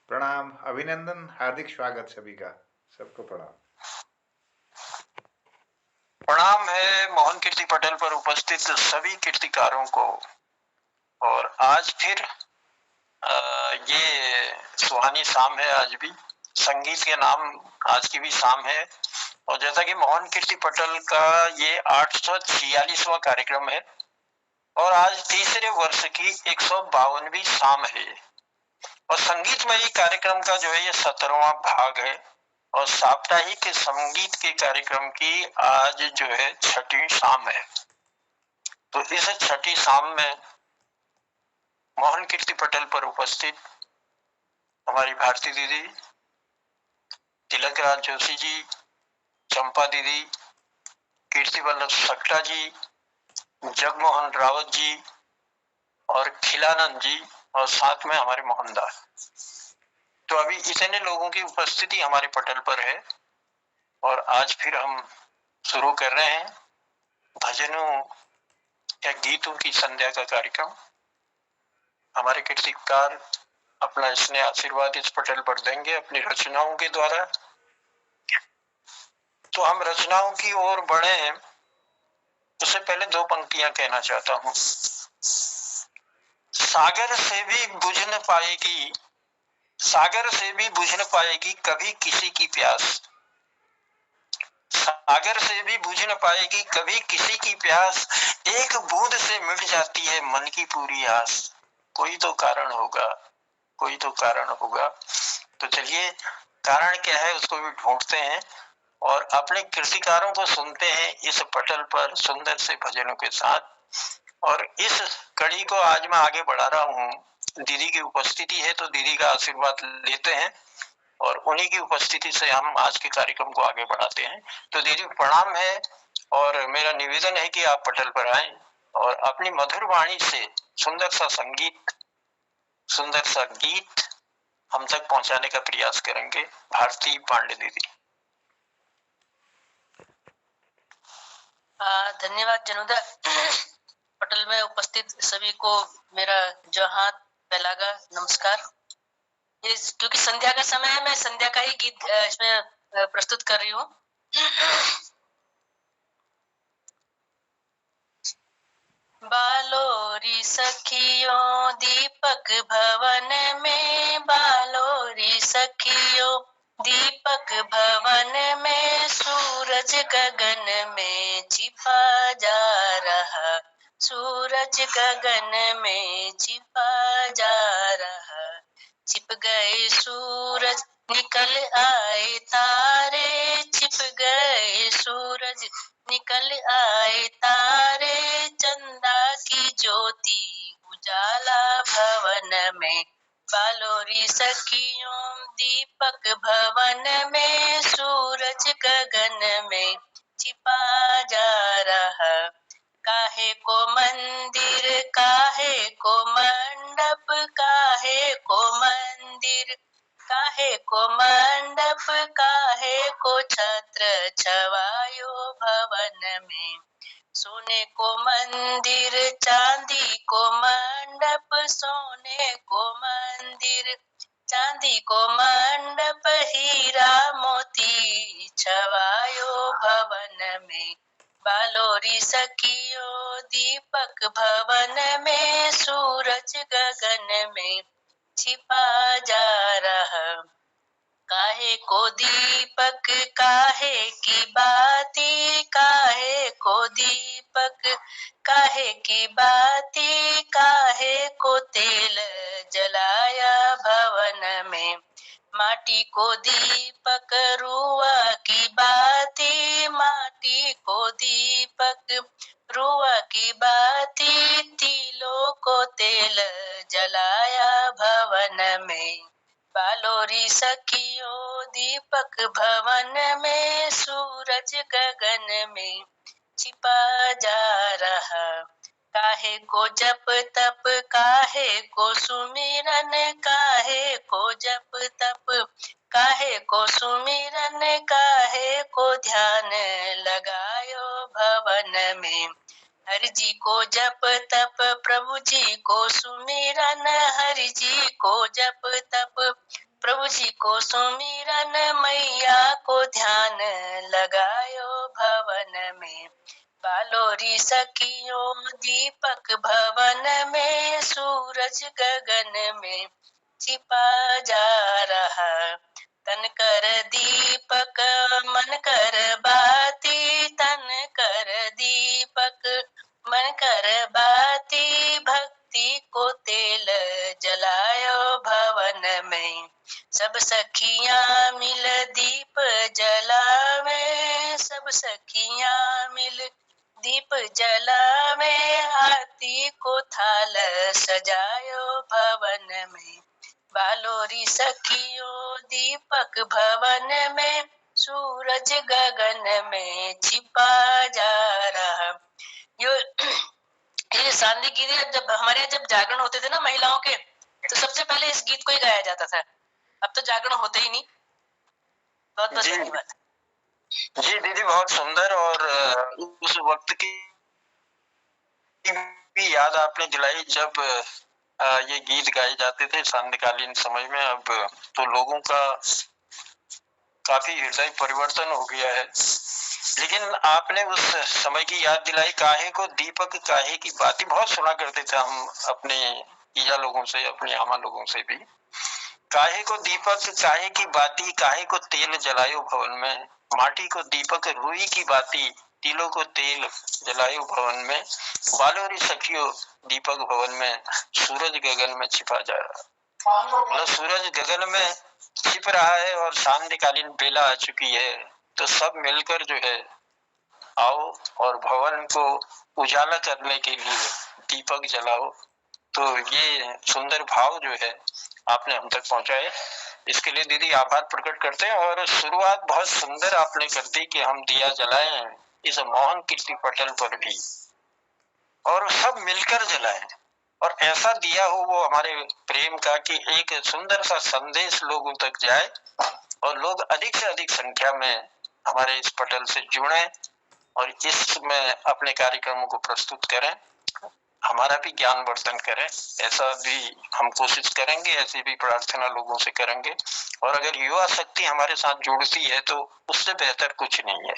प्रणाम, अभिनंदन, हार्दिक स्वागत सभी का। सबको प्रणाम। प्रणाम है मोहन कीर्ति पटेल पर उपस्थित सभी कीर्तिकारों को। और आज फिर ये सुहानी शाम है। आज भी संगीत के नाम आज की भी शाम है। और जैसा कि मोहन कीर्ति पटेल का ये 846वां कार्यक्रम है और आज तीसरे वर्ष की 152वीं शाम है। और संगीतमय कार्यक्रम का जो है ये 17वां भाग है और साप्ताहिक संगीत के कार्यक्रम की आज जो है छठी शाम है। तो इस छठी शाम में मोहन कीर्ति पटेल पर उपस्थित हमारी भारती दीदी, तिलकराज जोशी जी, चंपा दीदी, कीर्ति वल्लभ सकटा जी, जगमोहन रावत जी और खिलानंद जी और साथ में हमारे मोहनदास। तो अभी इतने लोगों की उपस्थिति हमारे पटेल पर है और आज फिर हम शुरू कर रहे हैं भजनों या गीतों की संध्या का कार्यक्रम। हमारे कीर्तिकार अपना स्नेह आशीर्वाद इस पटेल पर देंगे अपनी रचनाओं के द्वारा। तो हम रचनाओं की ओर बढ़े हैं, उससे पहले दो पंक्तियां कहना चाहता हूं। सागर से भी बुझ न पाएगी, सागर से भी बुझ न पाएगी कभी किसी की प्यास। सागर से भी बुझ न पाएगी कभी किसी की प्यास, एक बूंद से मिट जाती है मन की पूरी आस। कोई तो कारण होगा, कोई तो कारण होगा। तो चलिए कारण क्या है उसको भी ढूंढते हैं और अपने कृतिकारों को सुनते हैं इस पटल पर सुंदर से भजनों के साथ। और इस कड़ी को आज मैं आगे बढ़ा रहा हूँ। दीदी की उपस्थिति है तो दीदी का आशीर्वाद लेते हैं और उन्हीं की उपस्थिति से हम आज के कार्यक्रम को आगे बढ़ाते हैं। तो दीदी प्रणाम है और मेरा निवेदन है कि आप पटल पर आए और अपनी मधुर वाणी से सुंदर सा संगीत, सुंदर सा गीत हम तक पहुंचाने का प्रयास करेंगे। भारती पांडे दीदी। धन्यवाद जनुदा। पटल में उपस्थित सभी को मेरा जो हाथ फैलागा नमस्कार। क्योंकि संध्या का समय है, मैं संध्या का ही गीत इसमें प्रस्तुत कर रही हूँ। बालोरी सखियों दीपक भवन में, बालोरी सखियों दीपक भवन में, सूरज गगन में छिपा जा रहा, सूरज गगन में छिपा जा रहा। छिप गए सूरज निकल आए तारे, छिप गए सूरज निकल आए तारे, चंदा की ज्योति उजाला भवन में, बालोरी सखियों दीपक भवन में, सूरज गगन में छिपा जा रहा। काहे को मंदिर, काहे को मंडप, काहे को मंदिर, काहे को मंडप, काहे को छत्र छवायो भवन में। सोने को मंदिर, चांदी को मंडप, सोने को मंदिर, चांदी को मंडप, हीरा मोती छवायो भवन में, बालोरी सखियों दीपक भवन में, सूरज गगन में छिपा जा रहा। काहे को दीपक, काहे की बाती, काहे को दीपक, काहे की बाती, काहे को तेल जलाया भवन में। माटी को दीपक रुआ की बाती, माटी को दीपक रुआ की बाती, तिलों को तेल जलाया भवन में। बालोरी सखियों दीपक भवन में, सूरज गगन में छिपा जा रहा। काहे को जप तप, काहे को सुमिरन, काहे को जप तप, काहे को सुमिरन, काहे को ध्यान लगायो भवन में। हरि जी को जप तप, प्रभु जी को सुमिरन, हरि जी को जप तप, प्रभु जी को सुमिरन मैया को ध्यान लगायो भवन में। बालोरी सखियों दीपक भवन में, सूरज गगन में छिपा जा रहा। तन कर दीपक मन कर बाती, तन कर दीपक मन कर बाती। भक्ति को तेल जलायो भवन में। सब सखियां मिल दीप जलावे, सब सखियां मिल दीप जलावे। आरती को थाल सजायो भवन में। बालोरी सखियों दीपक भवन में, सूरज गगन में छिपा जा रहा। ये शांति गीत है। जब हमारे यहाँ जब जागरण होते थे ना महिलाओं के, तो सबसे पहले इस गीत को ही गाया जाता था। अब तो जागरण होते ही नहीं। बहुत बहुत धन्यवाद जी दीदी, बहुत सुंदर। और उस वक्त की भी याद आपने दिलाई जब ये गीत गाए जाते थे सांध्यकालीन समय में। अब तो लोगों का काफी हृदय परिवर्तन हो गया है, लेकिन आपने उस समय की याद दिलाई। काहे को दीपक काहे की बाती बहुत सुना करते थे हम अपने ईजा लोगों से, अपने आमा लोगों से भी। काहे को दीपक काहे की बाती, काहे को तेल जलायो भवन में। माटी को दीपक रुई की बाती, तिलों को तेल जलायो भवन में। बालोरी सखियों दीपक भवन में, सूरज गगन में छिपा जा रहा। मतलब सूरज गगन में छिप रहा है और सांध्यकालीन बेला आ चुकी है, तो सब मिलकर जो है आओ और भवन को उजाला करने के लिए दीपक जलाओ। तो ये सुंदर भाव जो है आपने हम तक पहुंचाए, इसके लिए दीदी आभार प्रकट करते हैं। और शुरुआत बहुत सुंदर आपने कर दी कि हम दिया जलाएं इस मोहन कीर्ति पटल पर भी, और सब मिलकर जलाएं। और ऐसा दिया हो वो हमारे प्रेम का कि एक सुंदर सा संदेश लोगों तक जाए और लोग अधिक से अधिक संख्या में हमारे इस पटल से जुड़े और इसमें अपने कार्यक्रमों को प्रस्तुत करें, हमारा भी ज्ञान वर्धन करें। ऐसा भी हम कोशिश करेंगे, ऐसी भी प्रार्थना लोगों से करेंगे। और अगर युवा शक्ति हमारे साथ जुड़ती है तो उससे बेहतर कुछ नहीं है,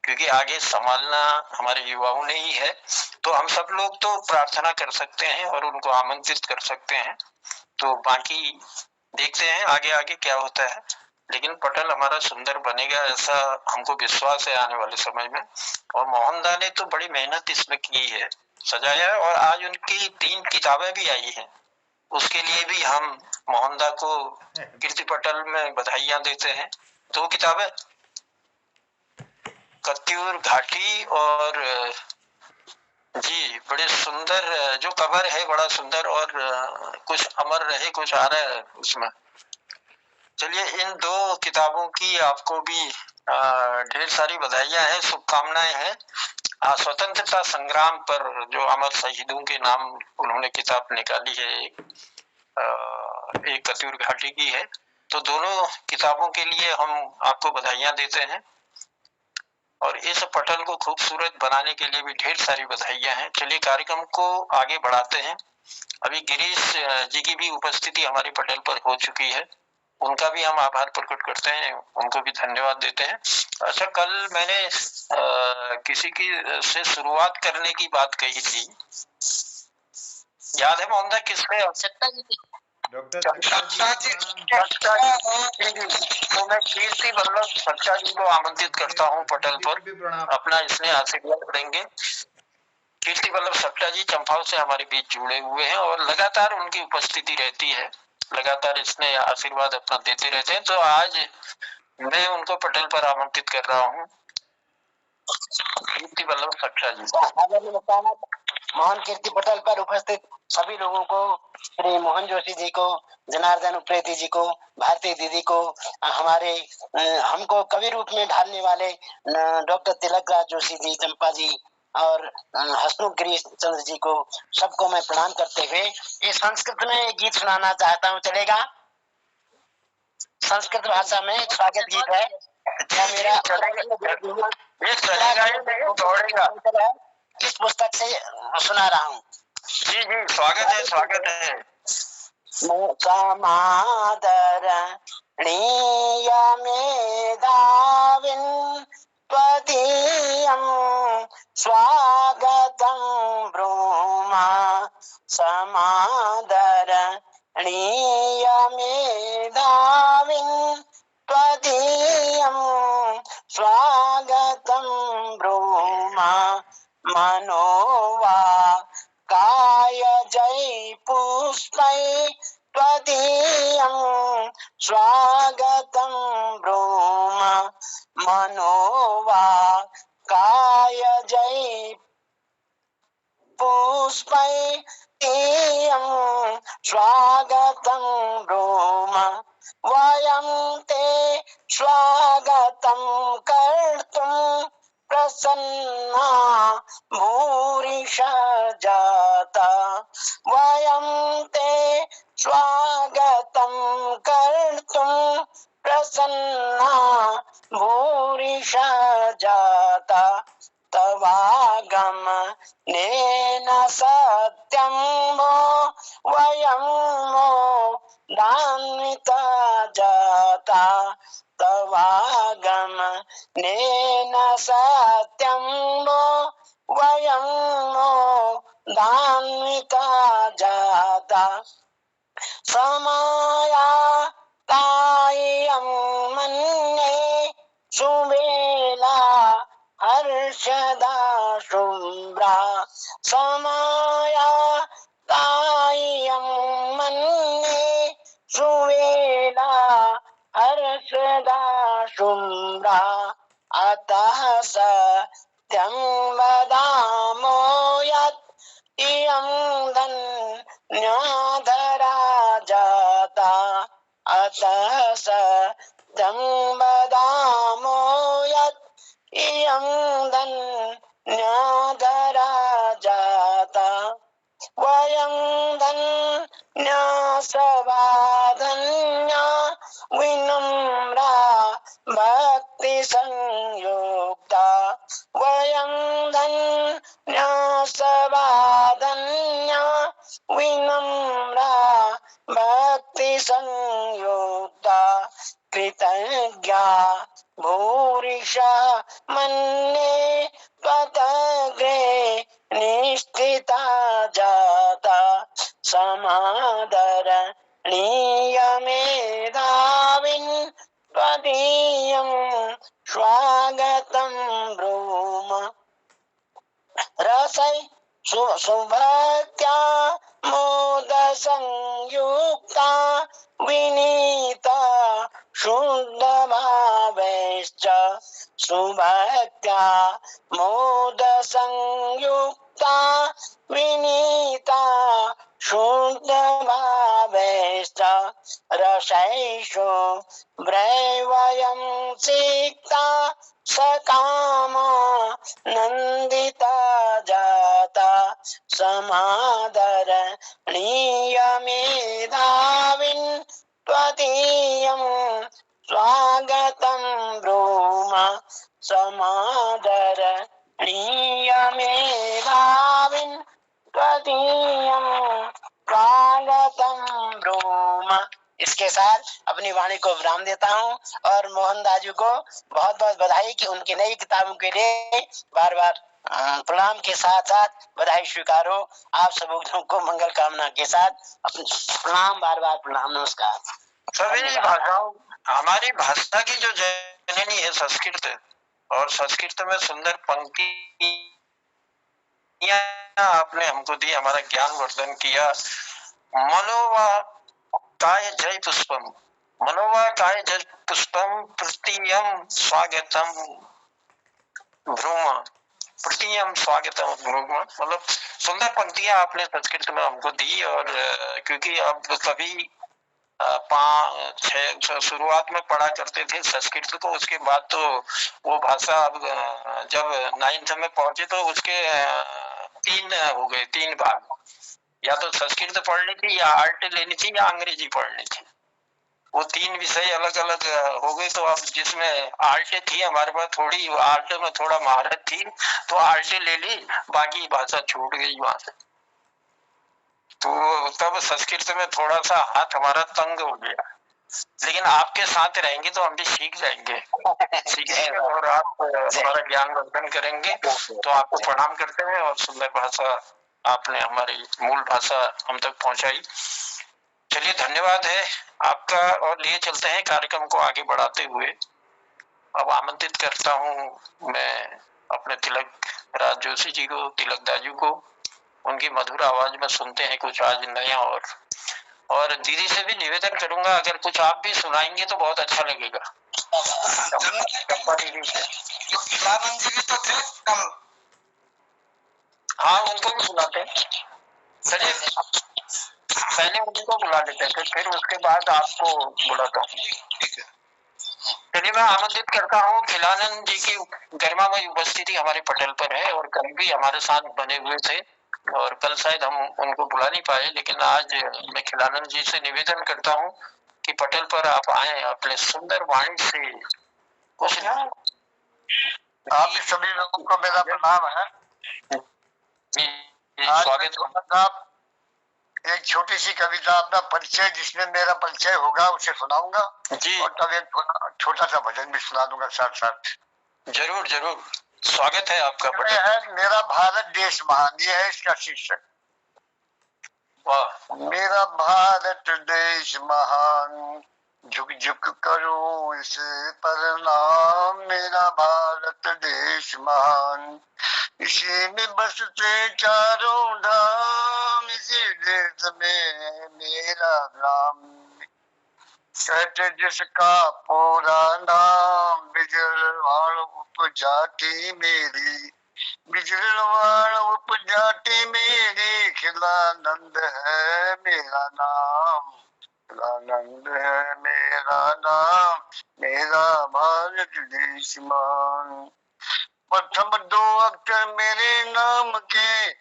क्योंकि आगे संभालना हमारे युवाओं ने ही है। तो हम सब लोग तो प्रार्थना कर सकते हैं और उनको आमंत्रित कर सकते हैं, तो बाकी देखते हैं आगे आगे क्या होता है। लेकिन पटल हमारा सुंदर बनेगा ऐसा हमको विश्वास है आने वाले समय में। और मोहनदा ने तो बड़ी मेहनत इसमें की है, सजाया है, और आज उनकी 3 किताबें भी आई हैं। उसके लिए भी हम मोहनदा को कीर्ति पटल में बधाइयां देते हैं। 2 किताबें, कत्यूर घाटी और जी बड़े सुंदर, जो कवर है बड़ा सुंदर, और कुछ अमर रहे कुछ आ रहा है उसमें। चलिए, इन 2 किताबों की आपको भी ढेर सारी बधाइयां हैं, शुभकामनाएं हैं। स्वतंत्रता संग्राम पर जो अमर शहीदों के नाम उन्होंने किताब निकाली है, एक कत्यूर घाटी की है। तो दोनों किताबों के लिए हम आपको बधाइयां देते हैं और इस पटल को खूबसूरत बनाने के लिए भी ढेर सारी बधाइयां हैं। चलिए कार्यक्रम को आगे बढ़ाते हैं। अभी गिरीश जी की भी उपस्थिति हमारे पटल पर हो चुकी है, उनका भी हम आभार प्रकट करते हैं, उनको भी धन्यवाद देते हैं। अच्छा, कल मैंने किसी की से शुरुआत करने की बात कही थी, याद है मोहनदा किसने? डॉक्टर तो मैं कीर्ति वल्लभ सच्चा जी को आमंत्रित करता हूँ पटल पर, अपना इसने आशीर्वाद देंगे। कीर्ति वल्लभ सट्टा जी चंपाव से हमारे बीच जुड़े हुए हैं और लगातार उनकी उपस्थिति रहती है, लगातार इसने आशीर्वाद अपना देते रहते हैं। तो आज मैं उनको पटल पर आमंत्रित कर रहा हूँ, कीर्ति वल्लभ सट्टा जी। मोहन कीर्ति पटल पर उपस्थित सभी लोगों को, श्री मोहन जोशी जी को, जनार्दन उप्रेती जी को, भारती दीदी को, हमारे हमको कवि रूप में ढालने वाले डॉक्टर तिलक राज जोशी जी, चंपा जी और हसमुख गिरीश चंद्र जी को, सबको मैं प्रणाम करते हुए ये संस्कृत में एक गीत सुनाना चाहता हूँ। चलेगा? संस्कृत भाषा में एक स्वागत गीत है। क्या मेरा इस पुस्तक से सुना रहा हूँ। जी जी, स्वागत है, स्वागत है। समादरणीय मेधाविन् त्वदीयं स्वागतं ब्रूमा समादरणीय मेधाविन् त्वदीयं स्वागतं ब्रूमा मनोवा काय जय पुष्पै त्वदीयं स्वागतं ब्रूमा मनोवा काय जय पुष्पै तीयं स्वागतं ब्रूमा वयं ते स्वागतं कर्तुं प्रसन्ना भूरिशा जाता वयं ते स्वागतं कर्तुं प्रसन्ना भूरिशा जाता तवागमनेन सत्यं वो वयं मोदान्विता जाता तवागमनेन सत्यं वो वयं मोदान्विता जाता समायातायं मन्ये सुवेला हर्षदा शुभ्रा समायातायं मन्ये सुवेला हर्षदा शुभ्रा अतः सत्यं वदामो यत् इयं धन्याधरा जाता अतः सत्यं वदामो यत् इयं धन्याधरा जाता वयं धन्या सवाधन्या विनम्रा भक्ति संयुक्ता वयं धन्या सवाधन्या विनम्रा भक्ति संयुक्ता कृतज्ञा भूरिशा मन्ये त्वदग्रे निष्ठिता जाता समादरणीय मेधाविन् त्वदीयं स्वागतं ब्रूम रसै सुभक्त्या मोद संयुक्ता विनीता शुद्ध भावैश्च सुभक्त्या मोद संयुक्ता विनीता शुद्ध भावैश्च रसैषु वयं सिक्ता सकामा नन्दिता जाता समादरणीय मेधाविन् त्वदीयं स्वागतं ब्रूम समादरणीय मेधाविन् त्वदीयं स्वागतं ब्रूम। इसके साथ अपनी वाणी को विराम देता हूँ और मोहन दाजू को बहुत बहुत बधाई कि उनकी नई किताबों के लिए बार बार प्रणाम के साथ साथ बधाई स्वीकारो। आप सब को मंगल कामना के साथ अपने प्रणाम, बार बार प्रणाम, नमस्कार। सभी भाषाओं, हमारी भाषा की जो जननी है संस्कृत, और संस्कृत में सुंदर पंक्तियां आपने हमको दी, हमारा ज्ञान वर्धन किया। मनोवा काय जय पुष्पम, मनोवा काय जय पुष्पम तृतीयम स्वागतम भ्रूम, तृतीयम स्वागतम भ्रूम, मतलब सुंदर पंक्तियां आपने संस्कृत में हमको दी। और क्योंकि अब कभी शुरुआत में पढ़ा करते थे संस्कृत को, उसके बाद तो वो भाषा अब जब 9th में पहुंचे तो उसके 3 हो गए, 3 भाग, या तो संस्कृत पढ़नी थी, या आर्ट लेनी थी, या अंग्रेजी पढ़नी थी। वो 3 विषय अलग अलग हो गए। तो अब जिसमें आर्ट थी हमारे पास, थोड़ी आर्ट में थोड़ा महारत थी तो आर्ट ले ली, बाकी भाषा छूट गई वहां से। तो तब संस्कृत में थोड़ा सा हाथ हमारा तंग हो गया, लेकिन आपके साथ रहेंगे तो हम भी सीख जाएंगे सीखेंगे और आप हमारा ज्ञान वर्धन करेंगे। तो आपको प्रणाम करते हैं और सुंदर भाषा आपने हमारी मूल भाषा हम तक पहुंचाई। चलिए धन्यवाद है आपका, और लिए चलते हैं कार्यक्रम को आगे बढ़ाते हुए। अब आमंत्रित करता हूँ मैं अपने तिलक राज जोशी जी को, तिलक दाजू को। उनकी मधुर आवाज में सुनते हैं कुछ आज नया। और दीदी से भी निवेदन करूंगा, अगर कुछ आप भी सुनाएंगे तो बहुत अच्छा लगेगा। चंपा दीदी से तो थे कल, हाँ उनको भी सुनाते हैं। चलिए पहले उनको बुला लेते हैं, फिर उसके बाद आपको बुलाता हूँ। चलिए मैं आमंत्रित करता हूँ, खिलानंद जी की गरिमामय उपस्थिति हमारे पटल पर है और कल भी हमारे साथ बने हुए थे और कल शायद हम उनको बुला नहीं पाए, लेकिन आज मैं खिलानंद जी से निवेदन करता हूँ कि पटल पर आप आए, अपने सुंदर वाणी से कुछ। आप सभी लोगों को मेरा प्रणाम है। स्वागत। आप एक छोटी सी कविता, अपना परिचय, जिसमें मेरा परिचय होगा उसे सुनाऊंगा जी, और तब एक छोटा सा भजन भी सुना दूंगा साथ साथ। जरूर जरूर, स्वागत है आपका। है मेरा भारत देश महान, ये है इसका शीर्षक। वाह। मेरा भारत देश महान, झुक झुक करो इसे प्रणाम। मेरा भारत देश महान, इसी में बसते चारों धाम। इसी देश में मेरा ग्राम, कहते जिसका पूरा नाम। बिजलवाड़ उपजाति मेरी, बिजलवाड़ उपजाति मेरी। खिलानंद है मेरा नाम, खिलानंद है मेरा नाम। मेरा भारत देश महान, प्रथम दो अक्षर मेरे नाम के,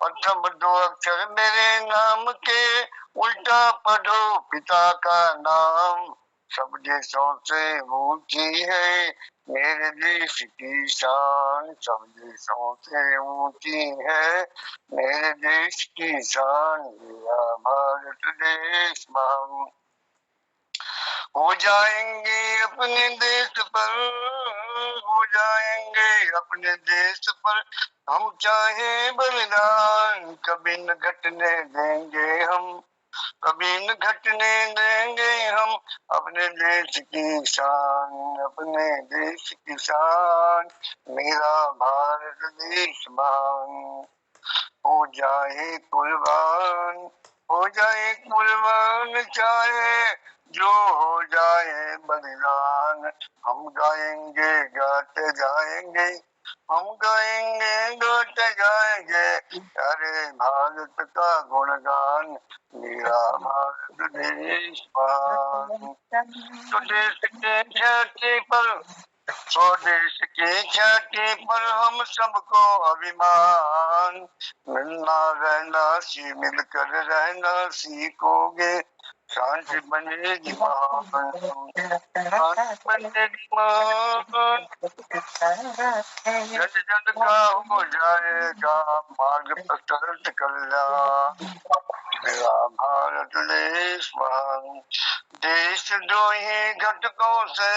प्रथम दो अक्षर मेरे नाम के। उल्टा पढ़ो पिता का नाम, सब देशों से ऊंची है मेरे देश की शान। सब देशों से ऊंची है मेरे देश की शान। मेरा भारत देश महान, हो जाएंगे अपने देश पर, हो जाएंगे अपने देश पर हम चाहे बलिदान। कभी न घटने देंगे हम, कभी न घटने देंगे हम अपने देश की शान, अपने देश की शान। मेरा भारत देश महान, हो जाए कुर्बान, हो जाए कुर्बान चाहे जो हो जाए बलिदान। हम गाएंगे गाते जाएंगे, हम गाएंगे गाते जाएंगे अरे भारत का गुणगान। मेरा भारत देश महान, तो देश के छाती पर, स्वदेश की छाती पर हम सबको अभिमान। मिलना रहना सी, मिलकर रहना सीखोगे, शांति बनेगी महान, शांति बनेगी महान। जन जन का हो जाएगा मार्ग प्रशस्त कल्याण। मेरा भारत देश महान, देशद्रोही घटकों से,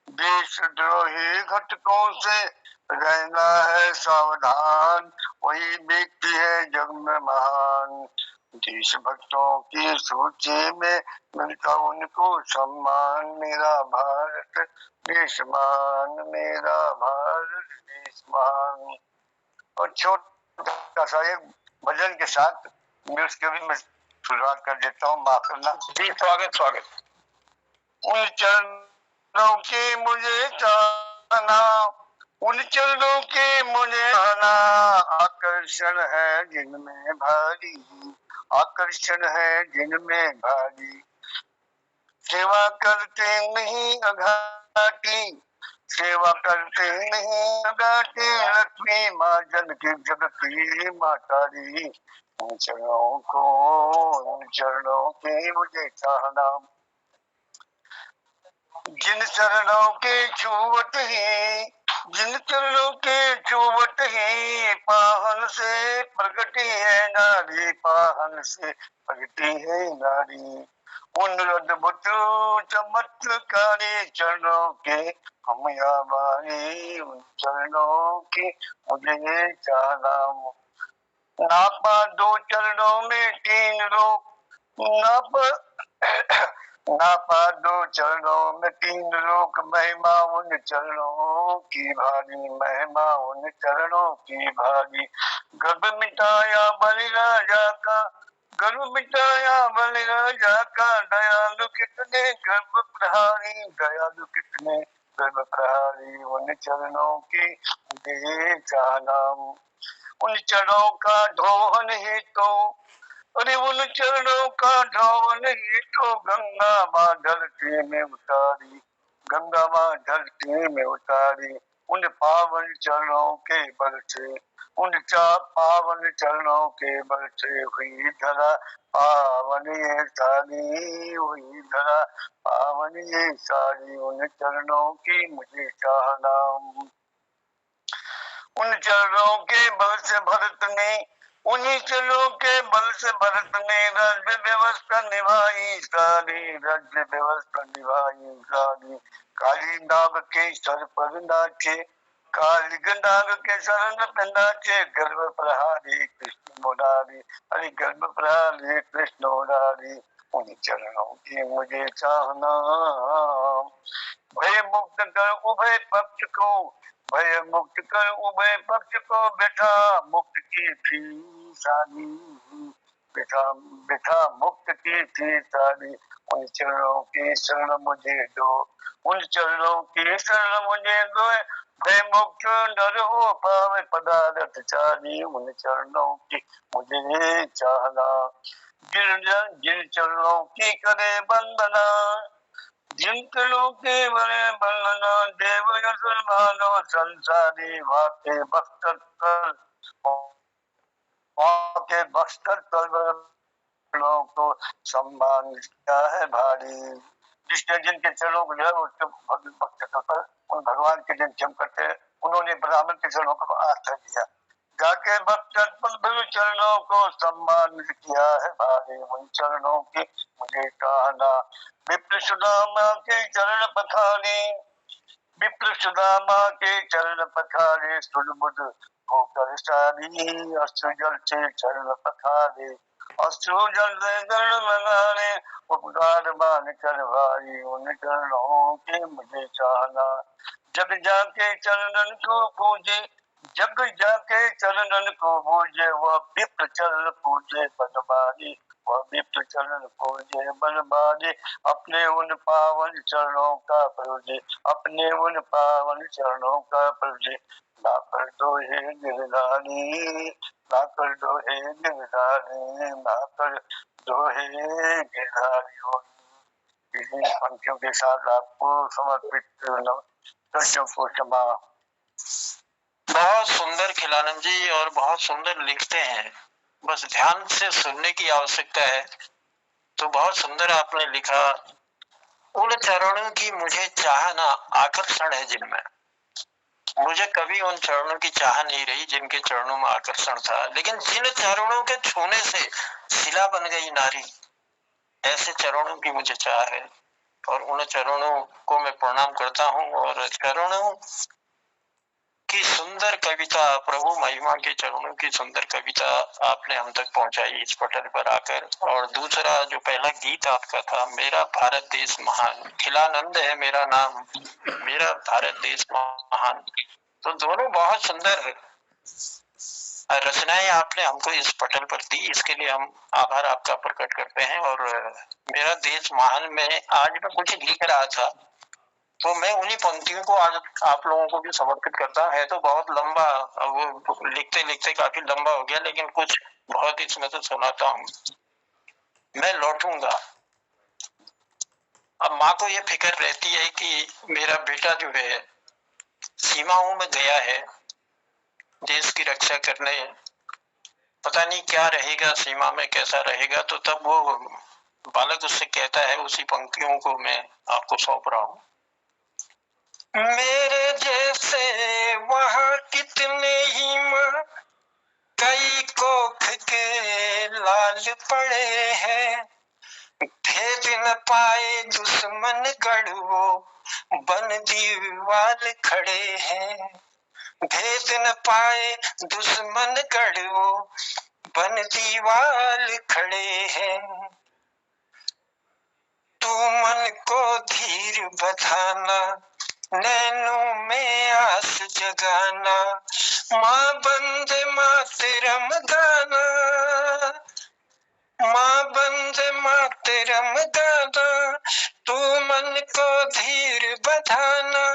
देशद्रोही घटकों से रहना है सावधान। वही व्यक्ति है जग में महान, देशभक्तों की सूची में मिलता उनको सम्मान। मेरा भारत देश महान, मेरा भारत देश महान। और छोटा सा एक भजन के साथ मैं उसके भी मैं शुरुआत कर देता हूँ, माफ करना जी। स्वागत स्वागत। उन चरणों की मुझे चाहना, उन चरणों की मुझे आना। आकर्षण है जिनमें भारी, आकर्षण है जिनमें भारी। सेवा करते नहीं अघाटी, सेवा करते नहीं अघाटी। लक्ष्मी माँ जन की जगती मातारी। उन चरणों को, उन चरणों की मुझे चाहना, जिन चरणों के छूवत ही जिन चरणों के चौवट ही पाहन से प्रगटी है नारी, पाहन से प्रगटी है नारी। उन अद्भुत चमत्कारी चरणों के हम आभारी, उन चरणों की मुझे चाहना। नापा दो चरणों में तीन लोग, नापा नापा दो चरणों में तीन लोक, महिमा उन चरणों की भारी, महिमा उन चरणों की भारी। गर्भ मिटाया बलि राजा का, गर्भ मिटाया बलि राजा का, दयालु कितने गर्भ प्रहारी, दयालु कितने गर्भ प्रहारी। उन चरणों की मुझे चाहना, उन चरणों का ढोहन ही तो, अरे उन चरणों का ढोहन ही तो गंगा माँ धरती में उतारी, गंगा माँ धरती में उतारी। उन पावन चरणों के बल से, उन पावन चरणों के बल से हुई धरा पावन ये सारी, हुई धरा पावन ये सारी। उन चरणों की मुझे चाहना, उन चरणों के बल से भरत ने, उन्हीं चरणों के बल से भरत ने राज्य व्यवस्था निभाई सारी, राज्य व्यवस्था निभाई सारी। काली नाग के सर पर नाचे, काली नाग के सर पर नाचे, गर्भ प्रहारी कृष्ण मुरारी, अरे गर्भ प्रहारी कृष्ण मुरारी। उन चरणों की मुझे चाहना, भय मुक्त कर उभय पक्ष को, भय मुक्त कर उभय पक्ष को, बैठा मुक्त की थी सारी, बैठा बैठा मुक्त की थी सारी। उन चरणों की शरण मुझे दो, उन चरणों की शरण मुझे दो, भय मुक्त नर हो पावे पदारथ चारी। उन चरणों की मुझे चाहना, जिन चरणों की करे वंदना, जिन चरणों के बड़े बंदना, देव यशुर मानो संसारी, वाके बख्तर कर, वाके बख्तर चरणों को सम्मान किया है भारी। जिसने जिनके चरणों को जो है उसके भक्त पर उन भगवान के जिन चम करते हैं, उन्होंने ब्राह्मण के चरणों को आश्रय दिया, जाके भक्त चरणों को सम्मानित किया है भारी। उन चरणों की मुझे चाहना, विप्र सुदामा के चरण पखारे, विप्र सुदामा के चरण पखारे, सुरबुद होकर सारी, अश्रु जल से चरण पखारे, अश्रु जल से चरण पखारे, उपकार मान कर भाई। उन चरणों की मुझे चाहना, जग जाके चरणन को पूजे, जग जाके चरणन को पूजे, वह विप्र चरण पूजे बनवारी, वह विप्र चरण पूजे बनवारी। अपने उन पावन चरणों का पूजे, अपने उन पावन चरणों का पूजे। ना कर दो हे गिरधारी, ना कर दो हे गिरधारी, ना कर दो हे गिरधारी। इन्हीं पंक्तियों के साथ आपको समर्पित दर्शकों को क्षमा। बहुत सुंदर खिलानंद जी, और बहुत सुंदर लिखते हैं, बस ध्यान से सुनने की आवश्यकता है। तो बहुत सुंदर आपने लिखा, उन चरणों की मुझे चाहना, आकर्षण है जिनमें, मुझे कभी उन चरणों की चाह नहीं रही जिनके चरणों में आकर्षण था, लेकिन जिन चरणों के छूने से शिला बन गई नारी, ऐसे चरणों की मुझे चाह है। और उन चरणों को मैं प्रणाम करता हूँ। और चरणों की सुंदर कविता, प्रभु महिमा के चरणों की सुंदर कविता आपने हम तक पहुंचाई इस पटल पर आकर। और दूसरा जो पहला गीत आपका था, मेरा भारत देश महान, खिलानंद है मेरा नाम, मेरा भारत देश महान, तो दोनों बहुत सुंदर रचनाएं आपने हमको इस पटल पर दी, इसके लिए हम आभार आपका प्रकट करते हैं। और मेरा देश महान में आज मैं कुछ लिख रहा था, तो मैं उन्हीं पंक्तियों को आज आप लोगों को भी समर्पित करता हूँ। है तो बहुत लंबा, वो लिखते लिखते काफी लंबा हो गया, लेकिन कुछ बहुत इसमें से सुनाता हूँ। मैं लौटूंगा। अब माँ को ये फिक्र रहती है कि मेरा बेटा जो है सीमाओं में गया है देश की रक्षा करने, पता नहीं क्या रहेगा सीमा में, कैसा रहेगा। तो तब वो बालक उससे कहता है, उसी पंक्तियों को मैं आपको सौंप रहा हूँ। मेरे जैसे वहाँ कितने ही माँ कई कोख के लाल पड़े हैं, भेद न पाए दुश्मन गढ़ वो बन दीवाल खड़े हैं, भेद न पाए दुश्मन गढ़ वो बन दीवाल खड़े हैं। तू मन को धीर बधाना, नैनों में आस जगाना, माँ बंदे मातरम गाना, माँ बंदे मातरम गाना, तू मन को धीर बधाना,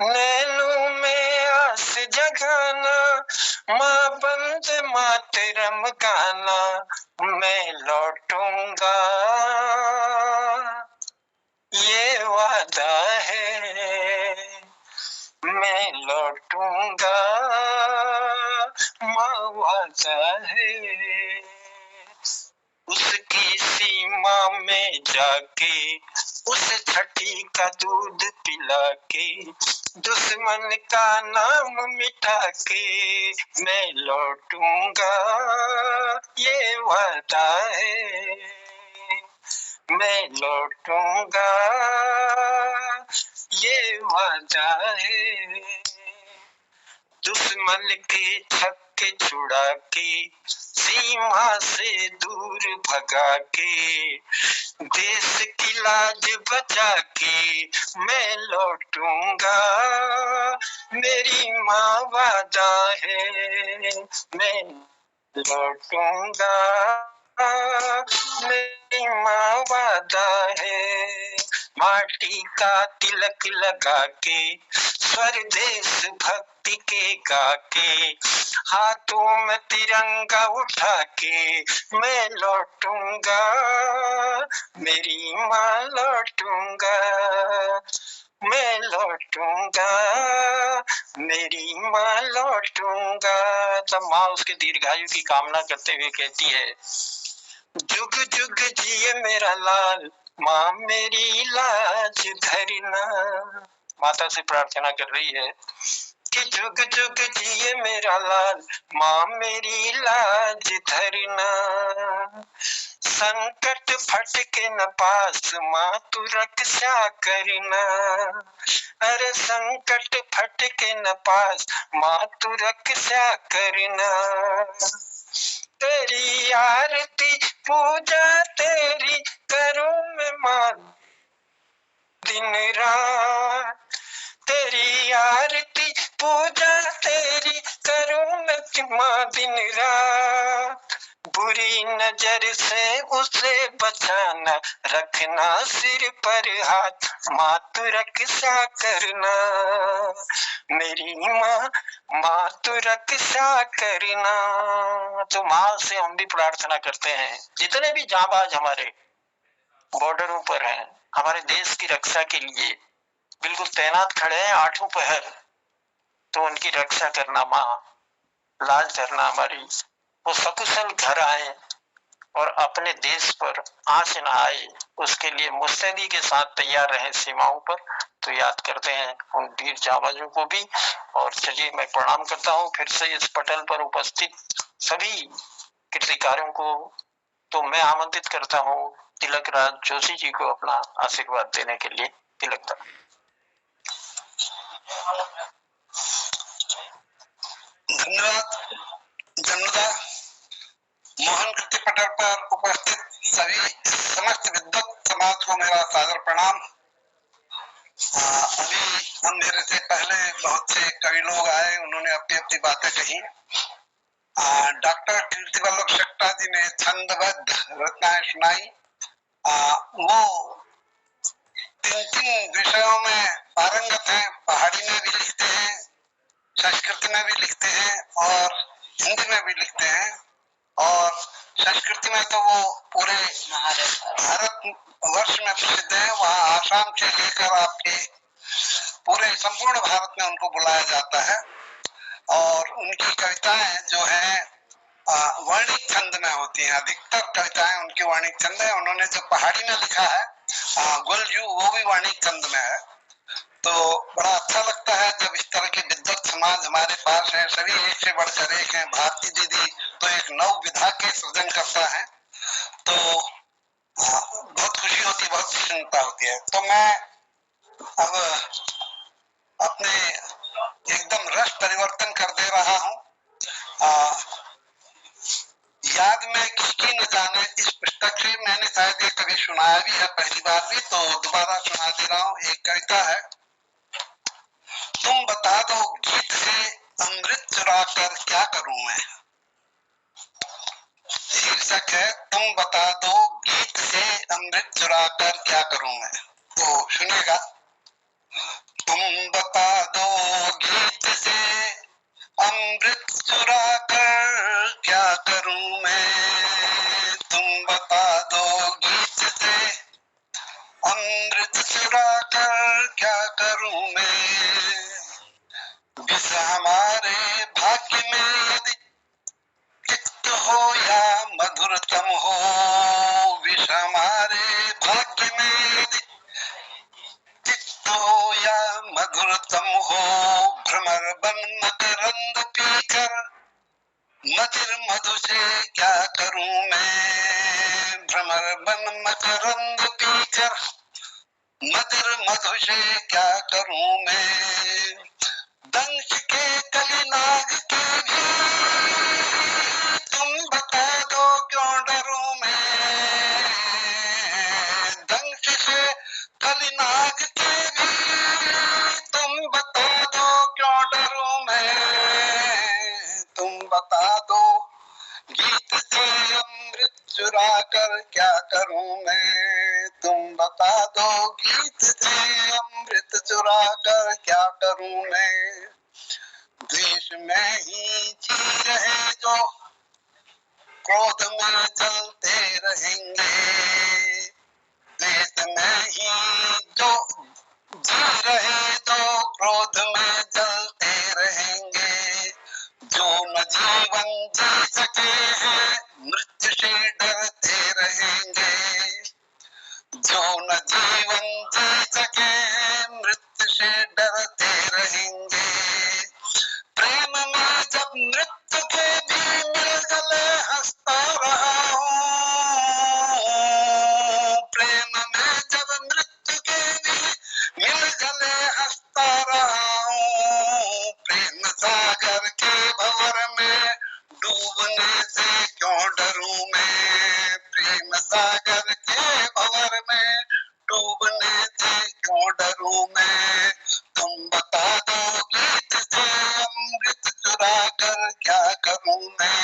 नैनों में आस जगाना, माँ बंदे मातरम गाना, मैं लौटूंगा ये वादा है, मैं लौटूंगा माँ वादा है। उसकी सीमा में जाके उस छठी का दूध पिला के, दुश्मन का नाम मिटा के मैं लौटूंगा ये वादा है, मैं लौटूंगा ये वादा है। दुश्मन के छक्के छुड़ा के, सीमा से दूर भगा के, देश की लाज बचा के मैं लौटूंगा, मेरी माँ वादा है, मैं लौटूंगा मेरी माँ वादा है। माटी का तिलक लगा के, स्वदेश भक्ति के गा के, हाथों में तिरंगा उठा के मैं लौटूंगा, मेरी माँ लौटूंगा, मैं लौटूंगा, मेरी माँ लौटूंगा। तब माँ उसके दीर्घायु की कामना करते हुए कहती है, जुग जुग जिए मेरा लाल, माँ मेरी लाज धरना। माता से प्रार्थना कर रही है कि जुग जुग जिए मेरा लाल, माँ मेरी लाज धरना। संकट फटके न पास, माँ तू रक्षा करना। अरे संकट फटके न पास, माँ तू रक्षा करना। तेरी आरती पूजा तेरी करूं मैं माँ दिन रात, तेरी आरती पूजा तेरी करूं मैं माँ दिन रात। बुरी नजर से उसे बचाना, रखना सिर पर हाथ, माँ तू रक्षा करना। मेरी माँ, माँ तू रक्षा करना। तो माँ से हम भी प्रार्थना करते हैं, जितने भी जांबाज हमारे बॉर्डरों पर हैं, हमारे देश की रक्षा के लिए बिल्कुल तैनात खड़े हैं आठों पहर, तो उनकी रक्षा करना माँ, लाज धरना हमारी, वो सकुशल घर आए और अपने देश पर आंच न आए, उसके लिए मुस्तैदी के साथ तैयार रहे सीमाओं पर। तो याद करते हैं उन वीर जांबाजों को भी। और चलिए मैं प्रणाम करता हूँ फिर से इस पटल पर उपस्थित सभी कीर्तिकारों को। तो मैं आमंत्रित करता हूँ तिलक राज जोशी जी को अपना आशीर्वाद देने के लिए। तिलक दा। धन्यवाद जन्मदा। मोहन कृति पटल पर उपस्थित सभी समस्त विद्वत समाज को मेरा सादर प्रणाम। अभी मेरे से पहले बहुत से कवि लोग आए, उन्होंने अपनी अपनी बातें कही। डॉक्टर कीर्ति वल्लभ शेट्टा जी ने छंदबद्ध रचनाएं सुनाई। वो तीन विषयों में पारंगत हैं, पहाड़ी में भी लिखते हैं, संस्कृत में भी लिखते हैं और हिंदी में भी लिखते हैं। और संस्कृत में तो वो पूरे भारत वर्ष में प्रसिद्ध है, वहाँ आसाम से लेकर आपके पूरे संपूर्ण भारत में उनको बुलाया जाता है। और उनकी कविताएं जो है वर्णिक छंद में होती हैं, अधिकतर कविताएं उनकी वर्णिक छंद है। उन्होंने जो पहाड़ी में लिखा है गुलजू, वो भी वर्णिक छंद में है। तो बड़ा अच्छा लगता है जब इस तरह के विद्वत समाज हमारे पास है। सभी एक से बढ़कर एक है। भारती दीदी तो एक नव विधा के सृजन करता है, तो बहुत खुशी होती है, बहुत प्रसन्नता होती है। तो मैं अब अपने एकदम रस परिवर्तन कर दे रहा हूँ। याद में किसकी न जाने इस पुस्तक से मैंने शायद ये कभी सुनाया भी है, पहली बार भी, तो दोबारा सुना दे रहा हूँ। एक कविता है, तुम बता दो गीत से अमृत चुरा कर क्या करूं मैं। शीर्षक है, तुम बता दो गीत से अमृत चुरा कर क्या करूं मैं। तो सुनिएगा। तुम बता दो गीत से अमृत चुरा कर क्या करूं मैं। तुम बता दो गीत से अमृत चुरा कर क्या करूं मैं। विष हमारे भाग्य में यदि तिक्त हो या मधुरतम हो, विष हमारे भाग्य में यदि तिक्त हो या मधुरतम हो, भ्रमर बन मकरंद पीकर मधुर मधु से क्या करूं मैं। भ्रमर बन मकरंद पीकर मधुर मधु से क्या करूं मैं। दंश के कलिनाग के भी तुम बता दो क्यों डरूं मैं। दंश से कलिनाग के भी तुम बता दो क्यों डरूं मैं। तुम बता दो गीत से अमृत चुरा कर क्या करूं मैं। तुम बता दो गीत से अमृत चुरा कर क्या करूं मैं। द्वेष में ही जी रहे जो क्रोध में जलते रहेंगे। द्वेष में ही जो जी रहे जो क्रोध में जलते रहेंगे। जो न जीवन जी सके हैं मृत्यु से डरते रहेंगे। जो न जीवन जी सके हैं मृत्यु से डरते रहेंगे। प्रेम में जब मृत्यु के भी मिल गले हंसता रहा हूँ। प्रेम में जब मृत्यु के भी मिल गले हंसता रहा हूँ। प्रेम सागर के भंवर में डूबने से क्यों डरूं मैं। प्रेम सागर के भंवर में डूबने से क्यों डरूं मैं। तुम बता दो गीत से अमृत चुरा कर क्या करूं मैं।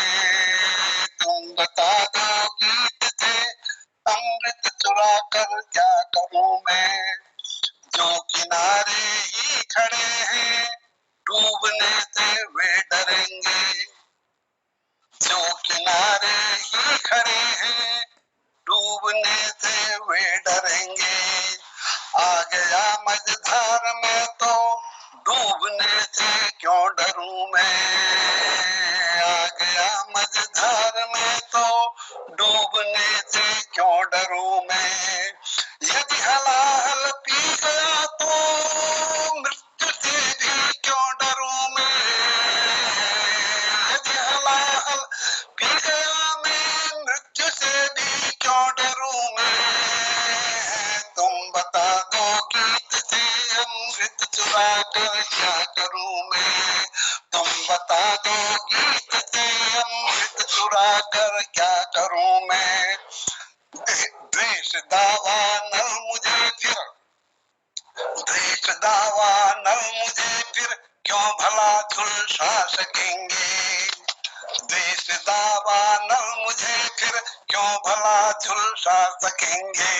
तुम बता दो गीत से अमृत चुरा कर क्या करूं मैं। जो किनारे ही खड़े हैं डूबने से वे डरेंगे। जो किनारे ही खड़े हैं डूबने से वे डरेंगे। आ गया मझधार में तो डूबने से क्यों डरूं मैं। आ गया मझधार में तो डूबने से क्यों डरूं मैं। यदि हलाहल पी गया तो मृत्यु से भी क्यों डरूं मैं। यदि हलाहल पी गया मैं मृत्यु से भी क्यों डरूं मैं। तुम बता दो गीत से अमृत चुरा कर क्या करूं मैं। तुम बता दो गीत से अमृत चुरा कर क्या करूं मैं। द्वेष दावा न मुझे फिर, द्वेष दावा न मुझे फिर क्यों भला झुलसा सकेंगे। द्वेष दावा न मुझे फिर क्यों भला झुलसा सकेंगे।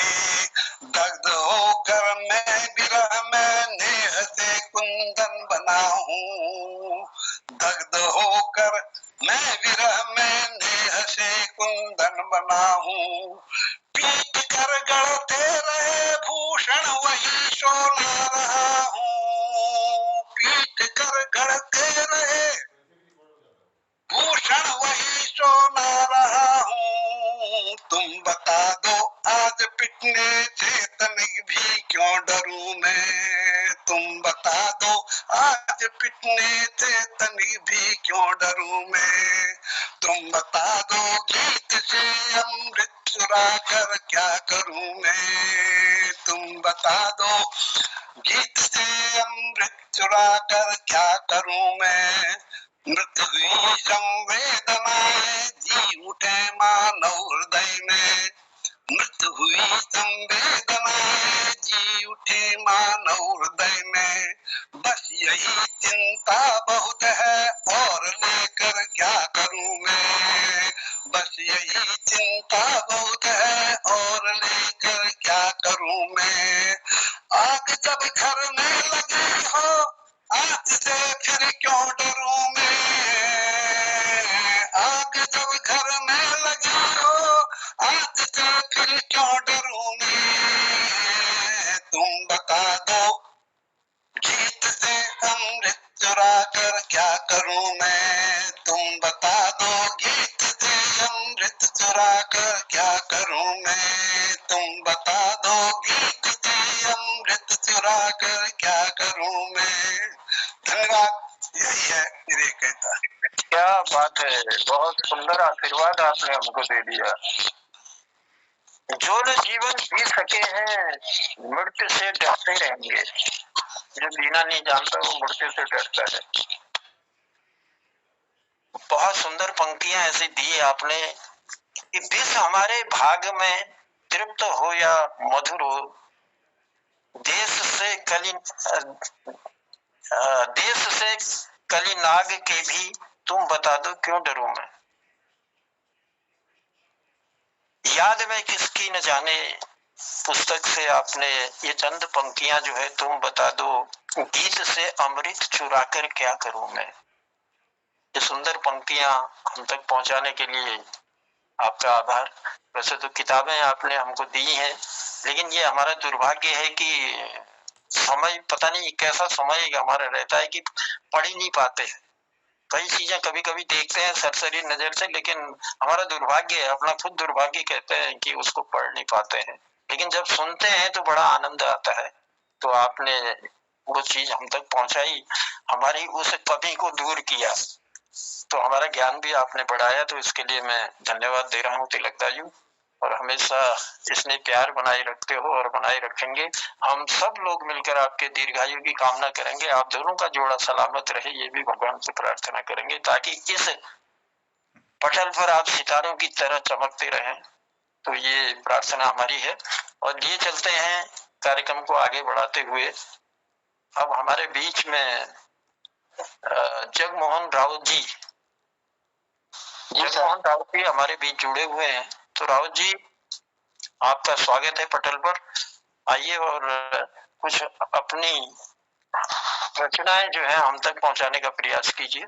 दग्ध होकर मैं विरह में नेह से कुंदन बना हूँ। दग्ध होकर मैं विरह में नेह से कुंदन बना हूँ। पीट कर गढ़ते रहे भूषण वही सोना रहा हूँ। पीट कर गढ़ते रहे भूषण वही सोना रहा हूँ। तुम बता दो आज पिटने से तनिक भी क्यों डरूं मैं, तुम बता दो आज पिटने थे तनी भी क्यों डरूं मैं, तुम बता दो गीत से अमृत चुरा कर क्या करूं मैं, तुम बता दो गीत से अमृत चुरा कर क्या करूं मैं, मृत हुई संवेदनाएं जी उठे मानव हृदय में, मृत हुई संवेदनाएं जी उठे मानव हृदय में, बस यही चिंता बहुत है और लेकर क्या करूं मैं, बस यही चिंता बहुत है और लेकर क्या करूं मैं, आग जब घर में लगी हो आग से फिर क्यों डरूं मैं, आग जब घर में लगी हो आग से फिर क्यों डरूं मैं, तुम बता दो गीत से अमृत चुरा कर क्या करूं मैं, तुम बता दो गीत से अमृत चुरा कर क्या करूं मैं, तुम बता दो गीत से अमृत चुरा कर क्या करूं मैं। धन्यवाद। यही है मेरे कहता। क्या बात है, बहुत सुंदर आशीर्वाद आपने हमको दे दिया। जो लोग जीवन जी सके हैं मृत्यु से डरते रहेंगे, जो जीना नहीं जानता वो मृत्यु से डरता है। बहुत सुंदर पंक्तियां ऐसी दी आपने कि विष हमारे भाग में तृप्त हो या मधुर हो, देश से कली नाग के भी तुम बता दो क्यों डरूं मैं। याद में किसकी न जाने पुस्तक से आपने ये चंद पंक्तियां जो है, तुम बता दो गीत से अमृत चुरा कर क्या करूं मैं, ये सुंदर पंक्तियां हम तक पहुंचाने के लिए आपका आभार। वैसे तो किताबें आपने हमको दी हैं, लेकिन ये हमारा दुर्भाग्य है कि समय, पता नहीं कैसा समय हमारा रहता है कि पढ़ ही नहीं पाते हैं। कई चीजें कभी कभी देखते हैं सरसरी नजर से, लेकिन हमारा दुर्भाग्य है, अपना खुद दुर्भाग्य कहते हैं कि उसको पढ़ नहीं पाते हैं, लेकिन जब सुनते हैं तो बड़ा आनंद आता है। तो आपने वो चीज हम तक पहुंचाई, हमारी उस कमी को दूर किया, तो हमारा ज्ञान भी आपने बढ़ाया, तो इसके लिए मैं धन्यवाद दे रहा हूँ तिलकदायु। और हमेशा इसमें प्यार बनाए रखते हो और बनाए रखेंगे। हम सब लोग मिलकर आपके दीर्घायु की कामना करेंगे, आप दोनों का जोड़ा सलामत रहे ये भी भगवान से प्रार्थना करेंगे, ताकि इस पटल पर आप सितारों की तरह चमकते रहें। तो ये प्रार्थना हमारी है। और ये चलते हैं कार्यक्रम को आगे बढ़ाते हुए। अब हमारे बीच में जगमोहन राउत जी, जगमोहन राउत जी हमारे बीच जुड़े हुए हैं। तो राउत जी, आपका स्वागत है पटल पर। आइए और कुछ अपनी रचनाएं जो है हम तक पहुंचाने का प्रयास कीजिए।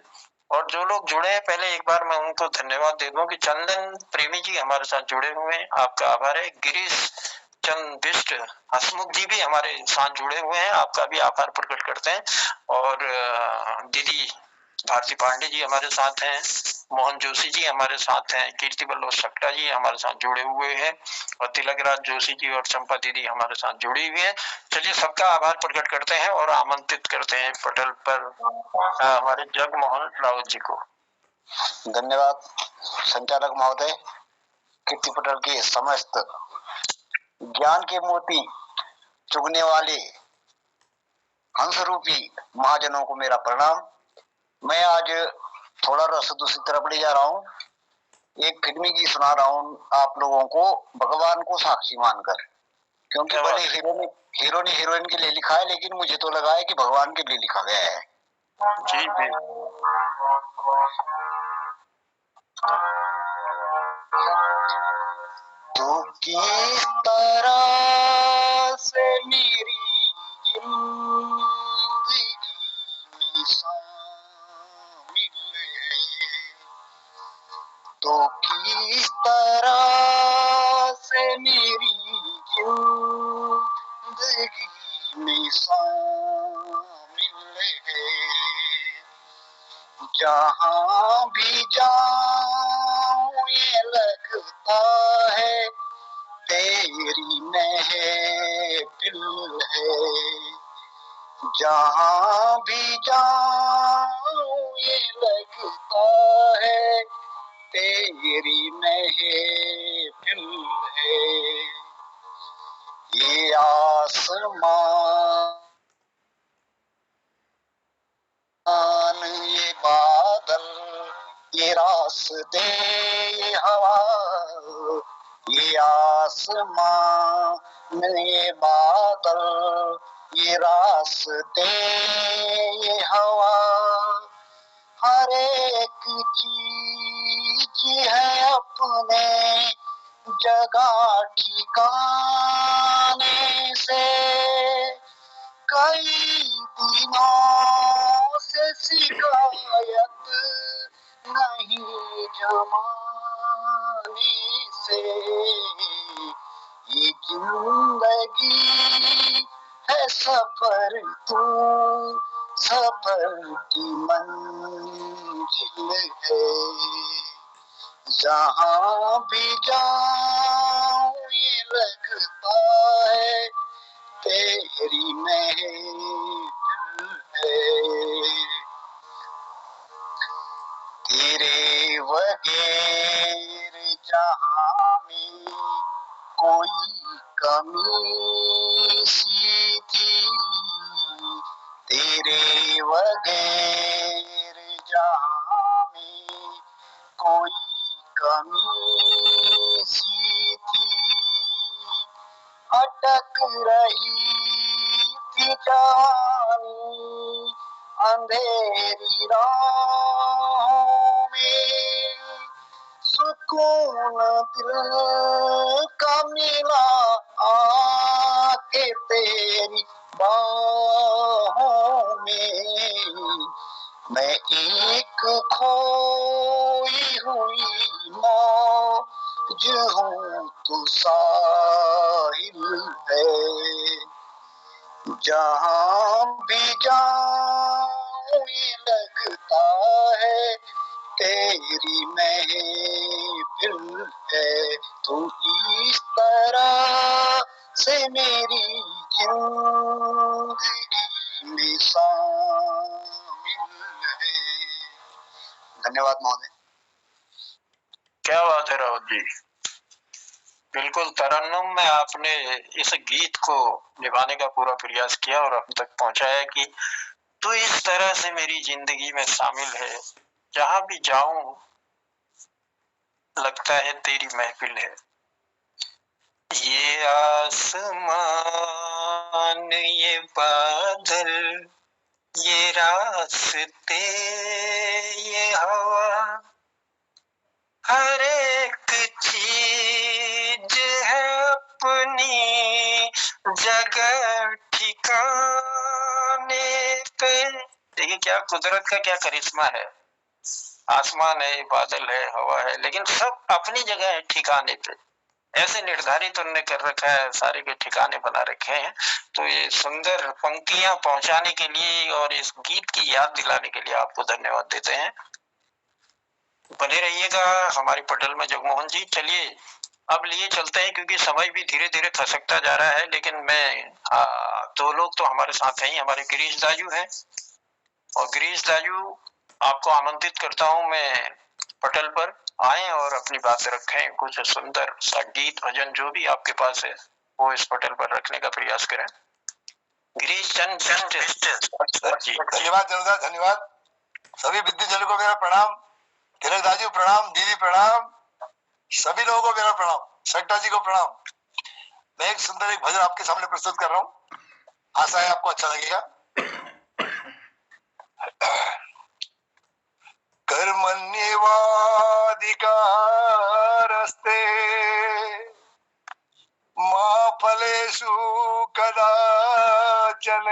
और जो लोग जुड़े हैं, पहले एक बार मैं उनको धन्यवाद दे दूं कि चंदन प्रेमी जी हमारे साथ जुड़े हुए हैं, आपका आभार है। गिरीश चंद बिष्ट हसमुख जी भी हमारे साथ जुड़े हुए हैं, आपका भी आभार प्रकट करते हैं। और दीदी भारती पांडे जी हमारे साथ हैं, मोहन जोशी जी हमारे साथ हैं, कीर्ति बल्लभ सक्टा जी हमारे साथ जुड़े हुए हैं, और तिलकराज जोशी जी और चंपा दीदी हमारे साथ जुड़ी हुई हैं। चलिए सबका आभार प्रकट करते हैं और आमंत्रित करते हैं पटल पर हमारे जगमोहन राउत जी को। धन्यवाद संचालक महोदय। कीर्ति पटल के समस्त ज्ञान के मोती चुगने वाले हंस रूपी महाजनों को मेरा प्रणाम। मैं आज थोड़ा रस दूसरी तरफ ले जा रहा हूँ। एक फिल्मी की सुना रहा हूँ आप लोगों को, भगवान को साक्षी मानकर, क्योंकि भले हीरो ने हीरोइन के लिए लिखा है, लेकिन मुझे तो लगा है कि भगवान के लिए लिखा गया है। जी जी। तो किस तरह से मेरी जिंदगी में शामिल है, तो किस तरह से मेरी जिंदगी में शामिल है, जहाँ भी जाऊं ये लगता है तेरी महफिल है। जहाँ भी जाऊं ये लगता है तेरी महफिल है। ये आसमान, ये बादल, ये रास्ते, ये हवा, ये आसमान, ये बादल, ये रास्ते, ये हवा, हर एक चीज है अपने जगह ठिकाने से। कई दिनों से शिकायत नहीं जमाने से। ये जिंदगी है सफर, तू सफर की मंजिल है। जहाँ भी जाऊं ये लगता है तेरी महफिल है। तेरे बगैर जहाँ में कोई कमी सी थी, तेरे बगैर जहाँ में कोई कमी सी थी। अटक रही थी जवानी अंधेरी राहों में, सुकून दिल का मिला आके तेरी बाहों में। मैं एक खोई हुई मौज हूँ, तू साहिल है। जहाँ भी जाऊं ये लगता है तेरी महफिल है। तू इस तरह से मेरी जिंदगी में शामिल है। धन्यवाद महोदय। क्या बात है राहुल जी, बिल्कुल तरन्नुम में आपने इस गीत को निभाने का पूरा प्रयास किया और अब तक पहुंचाया कि तू इस तरह से मेरी जिंदगी में शामिल है। जहां भी जाऊं लगता है तेरी महफिल है। ये आसमान, ये बादल, ये रास्ते, ये हवा, हर एक चीज है अपनी जगह ठिकाने पे। देखिए क्या कुदरत का क्या करिश्मा है। आसमान है, बादल है, हवा है, लेकिन सब अपनी जगह है ठिकाने पे। ऐसे निर्धारित उन्होंने कर रखा है, सारे के ठिकाने बना रखे हैं। तो ये सुंदर पंक्तियां पहुंचाने के लिए और इस गीत की याद दिलाने के लिए आपको धन्यवाद देते हैं। बने रहिएगा हमारी पटल में जगमोहन जी। चलिए अब लिए चलते हैं क्योंकि समय भी धीरे धीरे खसकता जा रहा है, लेकिन मैं दो लोग तो हमारे साथ हैं ही। हमारे गिरीश दाजू हैं और गिरीश दाजू आपको आमंत्रित करता हूं मैं पटल पर आए और अपनी बात रखें। कुछ सुंदर सा गीत भजन जो भी आपके पास है वो इस पटल पर रखने का प्रयास करें। गिरीश चंद धन्यवाद जरूर, धन्यवाद। सभी विद्युत को मेरा प्रणाम, तिलक दाजू प्रणाम, दीदी प्रणाम, सभी लोगों को मेरा प्रणाम, शेट्टा जी को प्रणाम। मैं एक सुंदर एक भजन आपके सामने प्रस्तुत कर रहा हूँ, आशा है आपको अच्छा लगेगा। कर्मण्येवाधिकारस्ते मा फलेषु कदाचन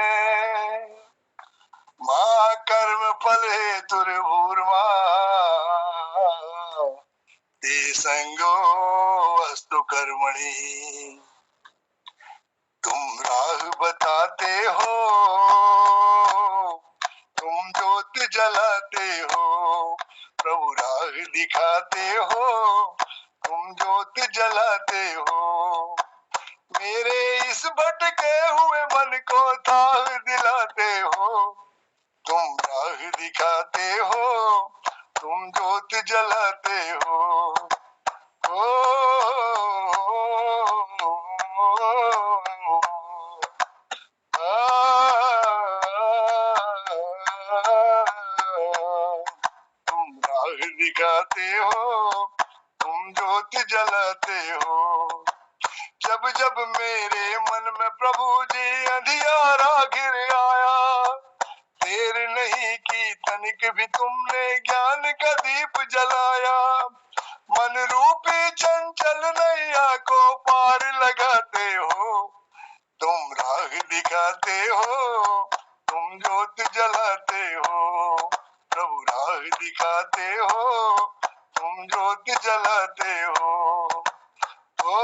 मा कर्म फलेतुर्भूर्मा ते संगो अस्तु कर्मणि। तुम राह बताते हो, तुम ज्योत जलाते हो, प्रभु राह दिखाते हो, तुम ज्योत जलाते हो। मेरे इस भटके हुए मन को थाह दिलाते हो, तुम राह दिखाते हो, तुम ज्योत जलाते हो। ओ, तुम राह दिखाते हो, तुम ज्योत जलाते हो। जब जब मेरे मन में प्रभु जी अंधियारा घिर आया, देर नहीं की तनिक भी तुमने ज्ञान का दीप जलाया। मन रूपी चंचल नैया को पार लगाते हो, तुम राह दिखाते हो, तुम ज्योत जलाते हो। प्रभु राह दिखाते हो, तुम ज्योत जलाते हो। ओ,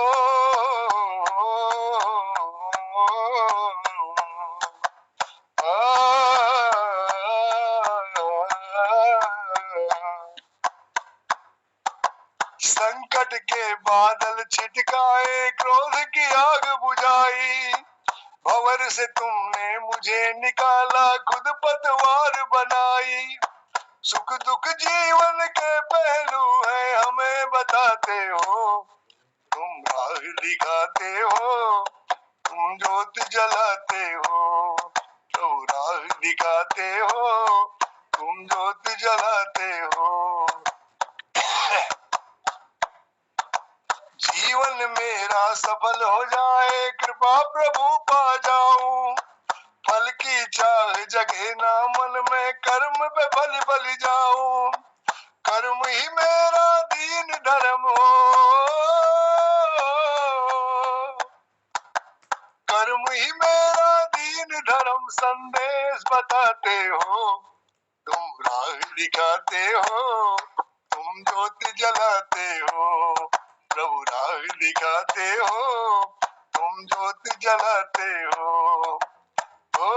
संकट के बादल छिटकाए, क्रोध की आग बुझाई। भंवर से तुमने मुझे निकाला, खुद पतवार बनाई। सुख दुख जीवन के पहलू है, हमें बताते हो, तुम राह दिखाते हो, तुम ज्योत जलाते हो। तो राह दिखाते हो, तुम ज्योत जलाते हो। जीवन मेरा सफल हो जाए, कृपा प्रभु पा जाऊं। फल की चाह जगे ना मन में, कर्म पे बलि बलि जाऊं। कर्म ही मेरा दीन धर्म हो, कर्म ही मेरा दीन धर्म संदेश बताते हो, तुम राह दिखाते हो, तुम ज्योत जलाते हो। प्रभु राह दिखाते हो, तुम ज्योत जलाते हो। ओ,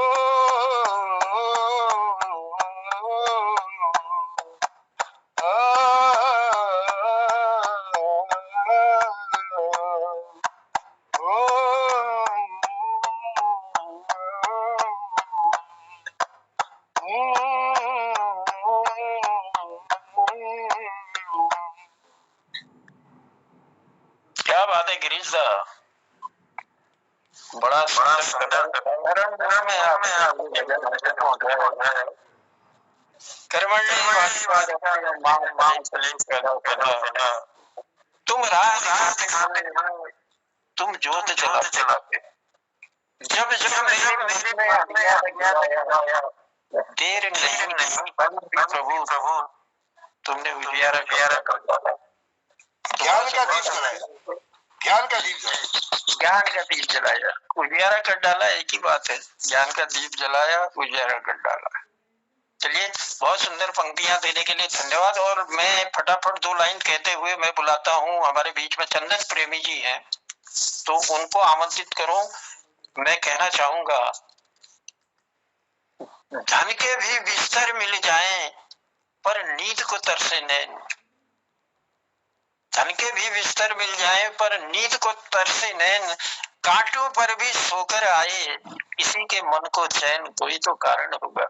क्या बात है गिरीश दा, बड़ा सुंदर तुम राह दिखाते हो, तुम ज्योत जलाते। जब जब मेरे मन में अंधियारा देर नहीं प्रभु, तुमने उजियारा कर डाला। ज्ञान का दीप जलाया, ज्ञान का दीप जलाया, ज्ञान का दीप जलाया, उजियारा कर डाला, एक ही बात है। ज्ञान का दीप जलाया, उजियारा कर डाला। चलिए, बहुत सुंदर पंक्तियां देने के लिए धन्यवाद। और मैं फटाफट 2 लाइन कहते हुए मैं बुलाता हूँ, हमारे बीच में चंदन प्रेमी जी हैं, तो उनको आमंत्रित करूं। मैं कहना चाहूंगा, धन के भी बिस्तर मिल जाएं, पर नींद को तरसे नैन। धन के भी बिस्तर मिल जाए, पर नींद को तरसे नैन। कांटों पर भी सोकर आए, किसी के मन को चैन, कोई तो कारण होगा।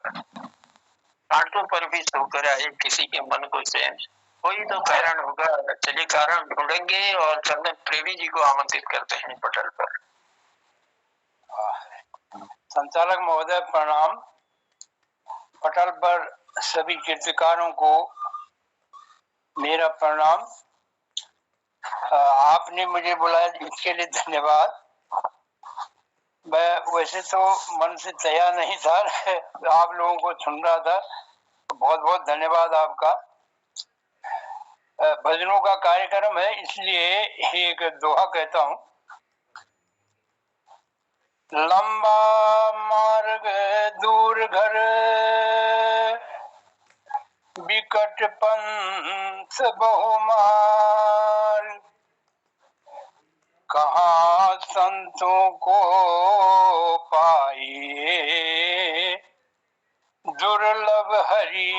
कांटों पर भी सोकर आए, किसी के मन को चैन, कोई तो कारण होगा। चलिए, कारण ढूंढेंगे और चंदन प्रेमी जी को आमंत्रित करते हैं पटल पर। संचालक महोदय प्रणाम। पटल पर सभी कीर्तिकारों को मेरा प्रणाम। आपने मुझे बुलाया, इसके लिए धन्यवाद। मैं वैसे तो मन से तैयार नहीं था, आप लोगों को सुन रहा था, तो बहुत बहुत धन्यवाद आपका। भजनों का कार्यक्रम है, इसलिए एक दोहा कहता हूँ। लंबा मार्ग दूर घर, विकट पंथ बहुमार। कहाँ संतों को पाइए, दुर्लभ हरि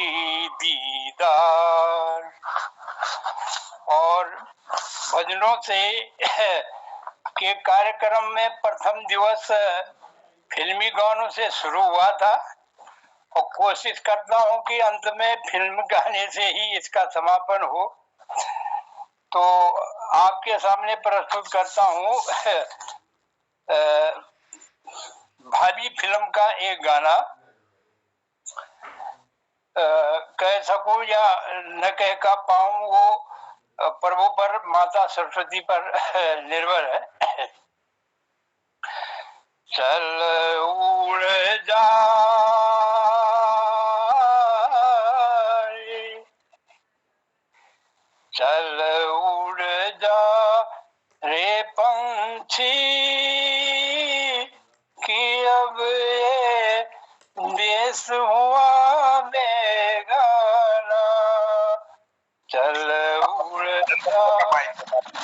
दीदार। और भजनों से के कार्यक्रम में प्रथम दिवस फिल्मी गानों से शुरू हुआ था और कोशिश करता हूं कि अंत में फिल्म गाने से ही इसका समापन हो। तो आपके सामने प्रस्तुत करता हूं भाभी फिल्म का एक गाना। कह सकूं या न कह का पाऊं वो प्रभु पर, माता सरस्वती पर निर्भर है। चल उड़ जा चल उड़ जा रे पंछी कि अब ये देश हुआ बेगाना। चल उड़ जा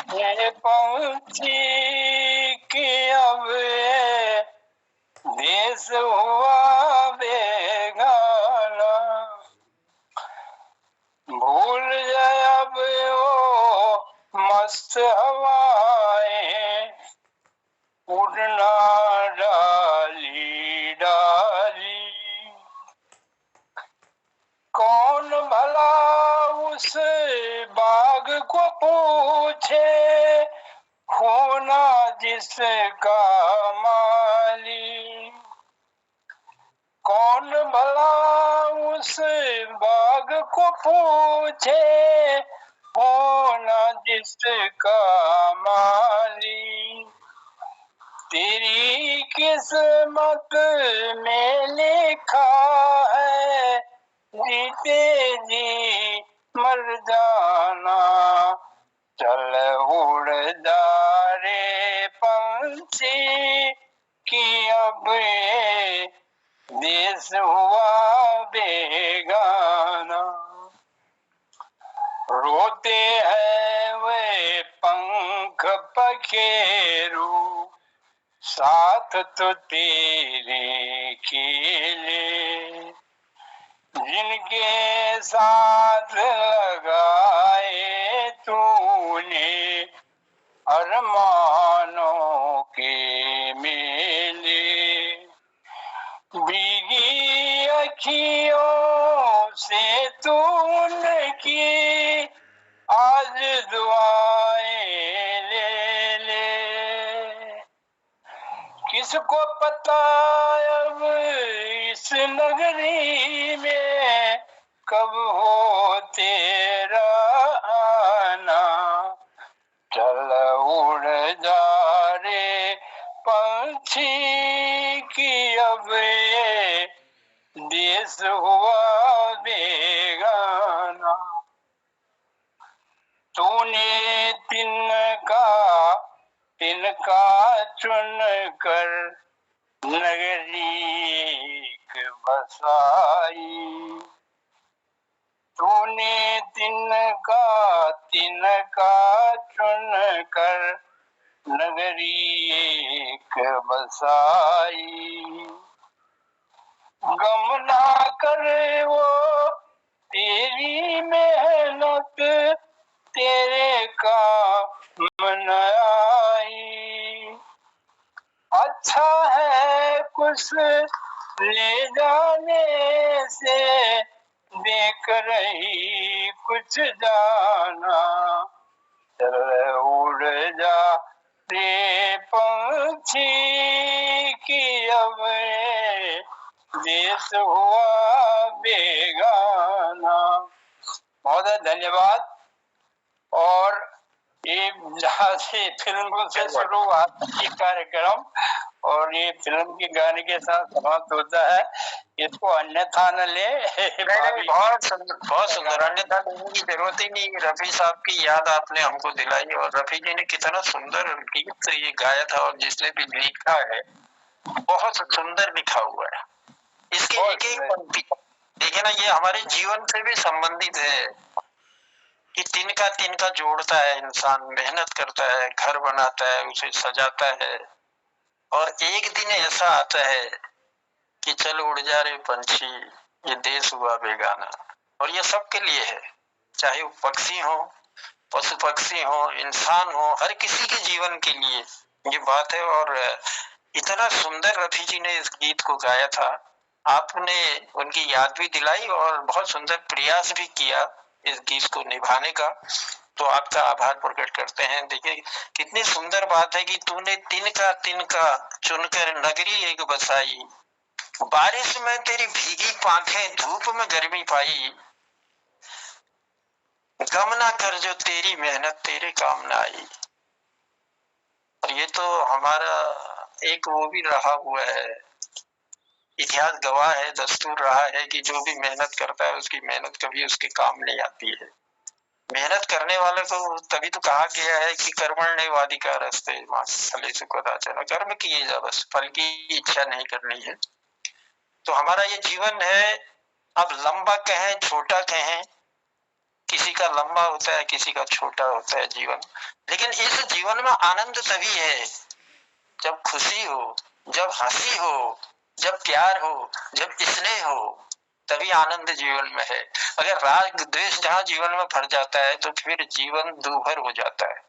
रे पंछी कि अब ये देश हुआ बेगाना। भूल जाए अब वो मस्त हवाएं, उड़ना डाली डाली। कौन भला उस बाग को पूछे, खोना जिसका माली। कौन भला उस बाग को पूछे, होना जिसका माली। तेरी किस्मत में लिखा है जीते जी मर जाना। चल उड़ जा रे पंछी कि अब ये देश हुआ बेगाना। रोते हैं वे पंख पखेरू, साथ तो तेरे खिले। जिनके साथ लगाए तूने अरमानों के मेले। भीगी अखियों से तू उनकी आज दुआएं ले ले। किसको पता अब इस नगरी में कब हो तेरा आना। चल उड़ जा रे पंछी कि अब ये देश हुआ बेगाना। तूने तिनका चुन कर नगरी एक बसाई। तूने तिनका चुन कर नगरी एक बसाई। गम ना करे वो तेरी मेहनत, तेरे काम न आई। अच्छा है कुछ ले जाने से, देख रही कुछ जाना। चल उड़ जा रे पंछी कि अब ये देश हुआ बेगाना। बहुत धन्यवाद। और ये जहाँ से फिल्म से शुरू हुआ ये कार्यक्रम और ये फिल्म के गाने के साथ समाप्त होता है, इसको अन्यथा न ले। बहुत सुंदर, अन्यथा लेने की जरूरत ही नहीं। रफी साहब की याद आपने हमको दिलाई और रफी जी ने कितना सुंदर गीत ये गाया था और जिसने भी लिखा है बहुत सुंदर लिखा हुआ है। इसकी एक एक पंक्ति देखिए ना, ये हमारे जीवन से भी संबंधित है कि तिनका जोड़ता है, इंसान मेहनत करता है, घर बनाता है, उसे सजाता है और एक दिन ऐसा आता है कि चल उड़ जा रे पंछी ये देश हुआ बेगाना। और ये सबके लिए है, चाहे वो पक्षी हो, पशु पक्षी हो, इंसान हो, हर किसी के जीवन के लिए ये बात है। और इतना सुंदर रफी जी ने इस गीत को गाया था, आपने उनकी याद भी दिलाई और बहुत सुंदर प्रयास भी किया इस गीत को निभाने का, तो आपका आभार प्रकट करते हैं। देखिए कितनी सुंदर बात है कि तूने तिनका तिनका चुनकर नगरी एक बसाई, बारिश में तेरी भीगी पांखें धूप में गर्मी पाई, गम ना कर जो तेरी मेहनत तेरे काम ना आई। और ये तो हमारा एक वो भी रहा हुआ है, इतिहास गवाह है, दस्तूर रहा है कि जो भी मेहनत करता है उसकी मेहनत कभी उसके काम नहीं आती है। मेहनत करने वाले को तभी तो कहा गया है कि कर्मण्येवाधिकारस्ते मा फलेषु कदाचन, कर्म किए जा, बस फल की इच्छा नहीं करनी है। तो हमारा ये जीवन है, अब लंबा कहें छोटा कहें, किसी का लंबा होता है किसी का छोटा होता है जीवन, लेकिन इस जीवन में आनंद तभी है जब खुशी हो, जब हंसी हो, जब प्यार हो, जब स्नेह हो, तभी आनंद जीवन में है। अगर राग द्वेष जहाँ जीवन में भर जाता है तो फिर जीवन दूभर हो जाता है।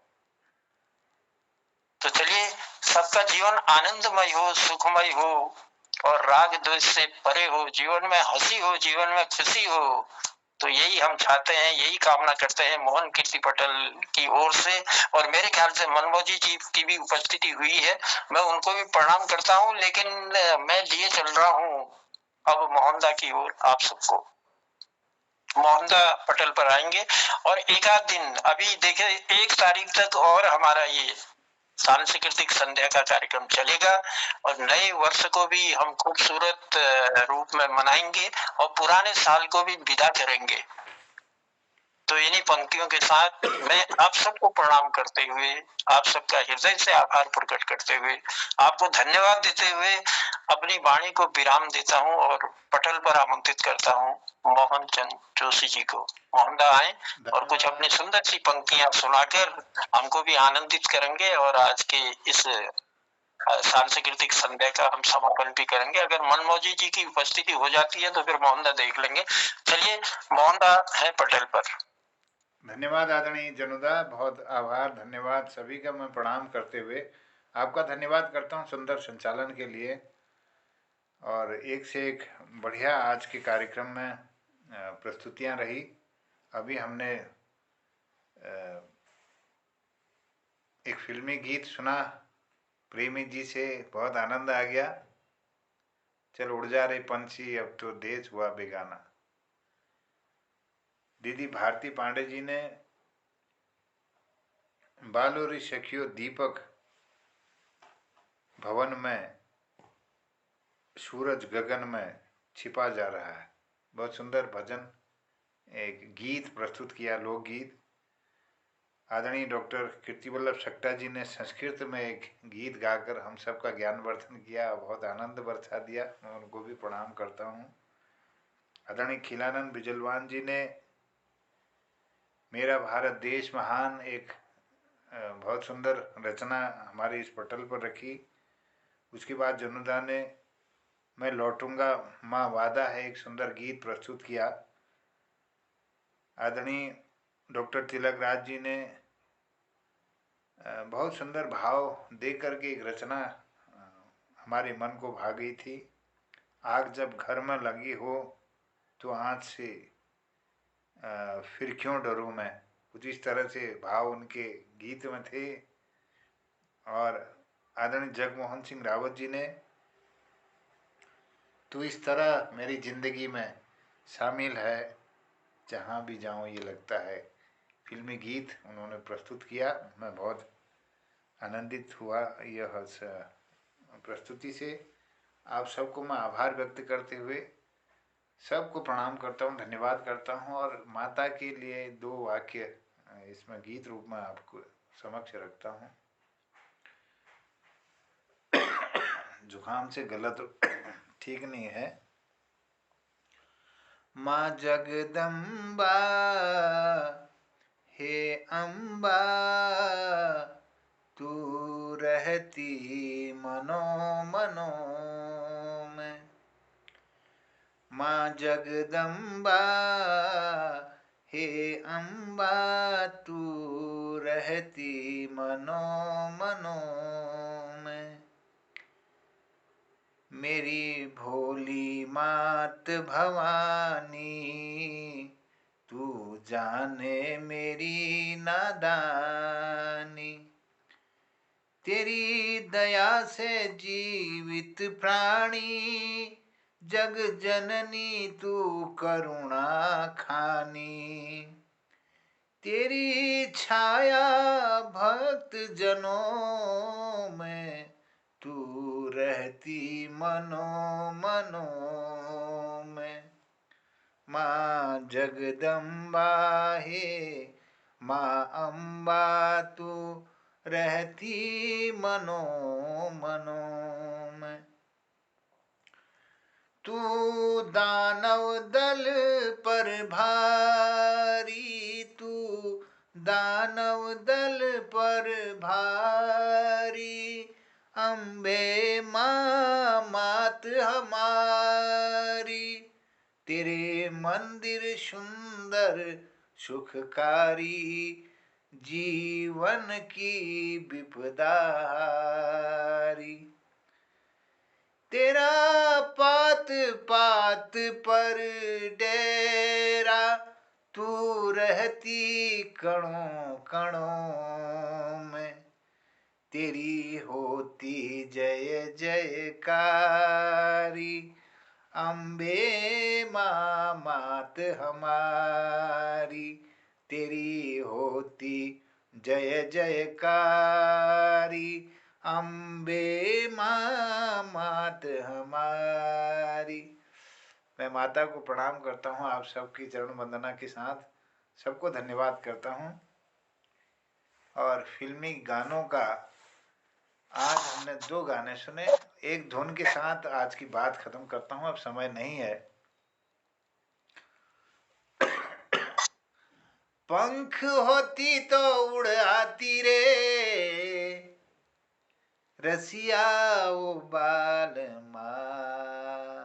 तो चलिए सबका जीवन आनंदमय हो, सुखमय हो और राग द्वेष से परे हो, जीवन में हंसी हो, जीवन में खुशी हो। तो यही हम चाहते हैं, यही कामना करते हैं मोहन कीर्ति पटेल की ओर से। और मेरे ख्याल से मनमोजी जी की भी उपस्थिति हुई है, मैं उनको भी प्रणाम करता हूं, लेकिन मैं लिए चल रहा हूं अब मोहनदा की ओर। आप सबको मोहनदा पटेल पर आएंगे और एक आध दिन अभी देखिए 1 तारीख तक और हमारा ये सांस्कृतिक संध्या का कार्यक्रम चलेगा और नए वर्ष को भी हम खूबसूरत रूप में मनाएंगे और पुराने साल को भी विदा करेंगे। तो इन्हीं पंक्तियों के साथ मैं आप सबको प्रणाम करते हुए, आप सबका हृदय से आभार प्रकट करते हुए, आपको धन्यवाद देते हुए अपनी वाणी को विराम देता हूं और पटल पर आमंत्रित करता हूं मोहन चंद जोशी जी को। मोहनदा आए और कुछ अपनी सुंदर सी पंक्तियां सुनाकर हमको भी आनंदित करेंगे और आज के इस सांस्कृतिक संध्या का हम समापन भी करेंगे। अगर मनमोजी जी की उपस्थिति हो जाती है तो फिर मोहनदा देख लेंगे। चलिए मोहनदा है पटेल पर। धन्यवाद आदरणीय जनुदा, बहुत आभार, धन्यवाद सभी का मैं प्रणाम करते हुए आपका धन्यवाद करता हूं सुंदर संचालन के लिए। और एक से एक बढ़िया आज के कार्यक्रम में प्रस्तुतियां रही। अभी हमने एक फिल्मी गीत सुना प्रेमी जी से, बहुत आनंद आ गया। चल उड़ जा रे पंछी अब तो देश हुआ बेगाना। दीदी भारती पांडे जी ने बालोरी सखियो दीपक भवन में सूरज गगन में छिपा जा रहा है, बहुत सुंदर भजन एक गीत प्रस्तुत किया, लोकगीत। आदरणीय डॉक्टर कीर्तिवल्लभ सक्टा जी ने संस्कृत में एक गीत गाकर हम सबका ज्ञानवर्धन किया, बहुत आनंद बरसा दिया, मैं उनको भी प्रणाम करता हूँ। आदरणीय खिलानंद बिजलवान जी ने मेरा भारत देश महान एक बहुत सुंदर रचना हमारे इस पटल पर रखी। उसके बाद जनुदा ने मैं लौटूंगा माँ वादा है एक सुंदर गीत प्रस्तुत किया। आदरणीय डॉक्टर तिलक राज जी ने बहुत सुंदर भाव दे करके एक रचना हमारे मन को भा गई थी। आग जब घर में लगी हो तो आँच से फिर क्यों डरूं मैं, कुछ इस तरह से भाव उनके गीत में थे। और आदरणीय जगमोहन सिंह रावत जी ने तू इस तरह मेरी जिंदगी में शामिल है जहाँ भी जाऊँ ये लगता है, फिल्मी गीत उन्होंने प्रस्तुत किया। मैं बहुत आनंदित हुआ यह प्रस्तुति से। आप सबको मैं आभार व्यक्त करते हुए सबको प्रणाम करता हूँ, धन्यवाद करता हूँ। और माता के लिए 2 वाक्य इसमें गीत रूप में आपको समक्ष रखता हूँ। जुकाम से गलत ठीक नहीं है। माँ जगदम्बा हे अम्बा तू रहती मनो मनो में। माँ जगदम्बा हे अम्बा तू रहती मनो मनो में। मेरी भोली मात भवानी तू जाने मेरी नादानी। तेरी दया से जीवित प्राणी जग जननी तू करुणा खानी। तेरी छाया भक्त जनों में तू रहती मनो मनो में। माँ जगदम्बा हे माँ अम्बा तू रहती मनो मनो में। तू दानव दल पर भारी तू दानव दल पर भारी। अम्बे माँ मात हमारी। तेरे मंदिर सुंदर सुखकारी जीवन की विपदा हारी। तेरा पात पात पर डेरा तू रहती कणों कणों में। तेरी होती जय जयकारी अम्बे माँ मात हमारी। तेरी होती जय जयकारी अम्बे माँ मात हमारी। मैं माता को प्रणाम करता हूँ, आप सबकी चरण वंदना के साथ सबको धन्यवाद करता हूँ। और फिल्मी गानों का आज हमने 2 गाने सुने, एक धुन के साथ आज की बात खत्म करता हूँ, अब समय नहीं है। पंख होती तो उड़ आती रे रसिया ओ बाल माँ।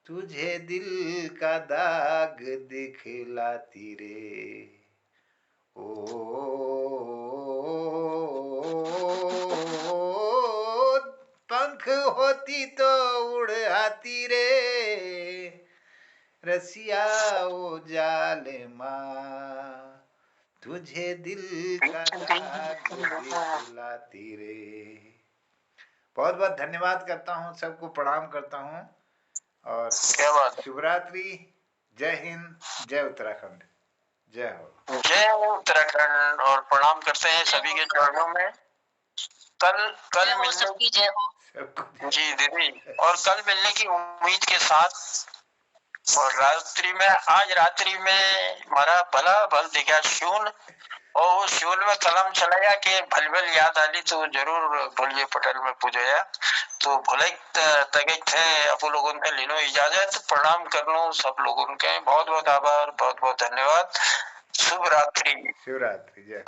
तुझे दिल का दाग दिखलाती रे पंख होती तो उड़ आती रे रसिया ओ जाल माँ। तुझे दिल का दाग दिखलाती रे। बहुत बहुत धन्यवाद करता हूँ, सबको प्रणाम करता हूँ और शुभरात्रि। जय हिंद, जय उत्तराखंड, जय हो। जय उत्तराखंड। और प्रणाम करते हैं सभी के चरणों में। कल मिलने जी दीदी, और कल मिलने की उम्मीद के साथ। और रात्रि में आज रात्रि में हमारा भला भल दिखा शून, और उस शून में कलम चलाया कि भल भल याद आली तो जरूर भूलिए पटल में पूजया। तो भले तक थे आप लोगों ने लिनो इजाजत। प्रणाम कर लो सब लोगों के, बहुत बहुत आभार, बहुत बहुत धन्यवाद। शुभ रात्रि। शिवरात्रि जय।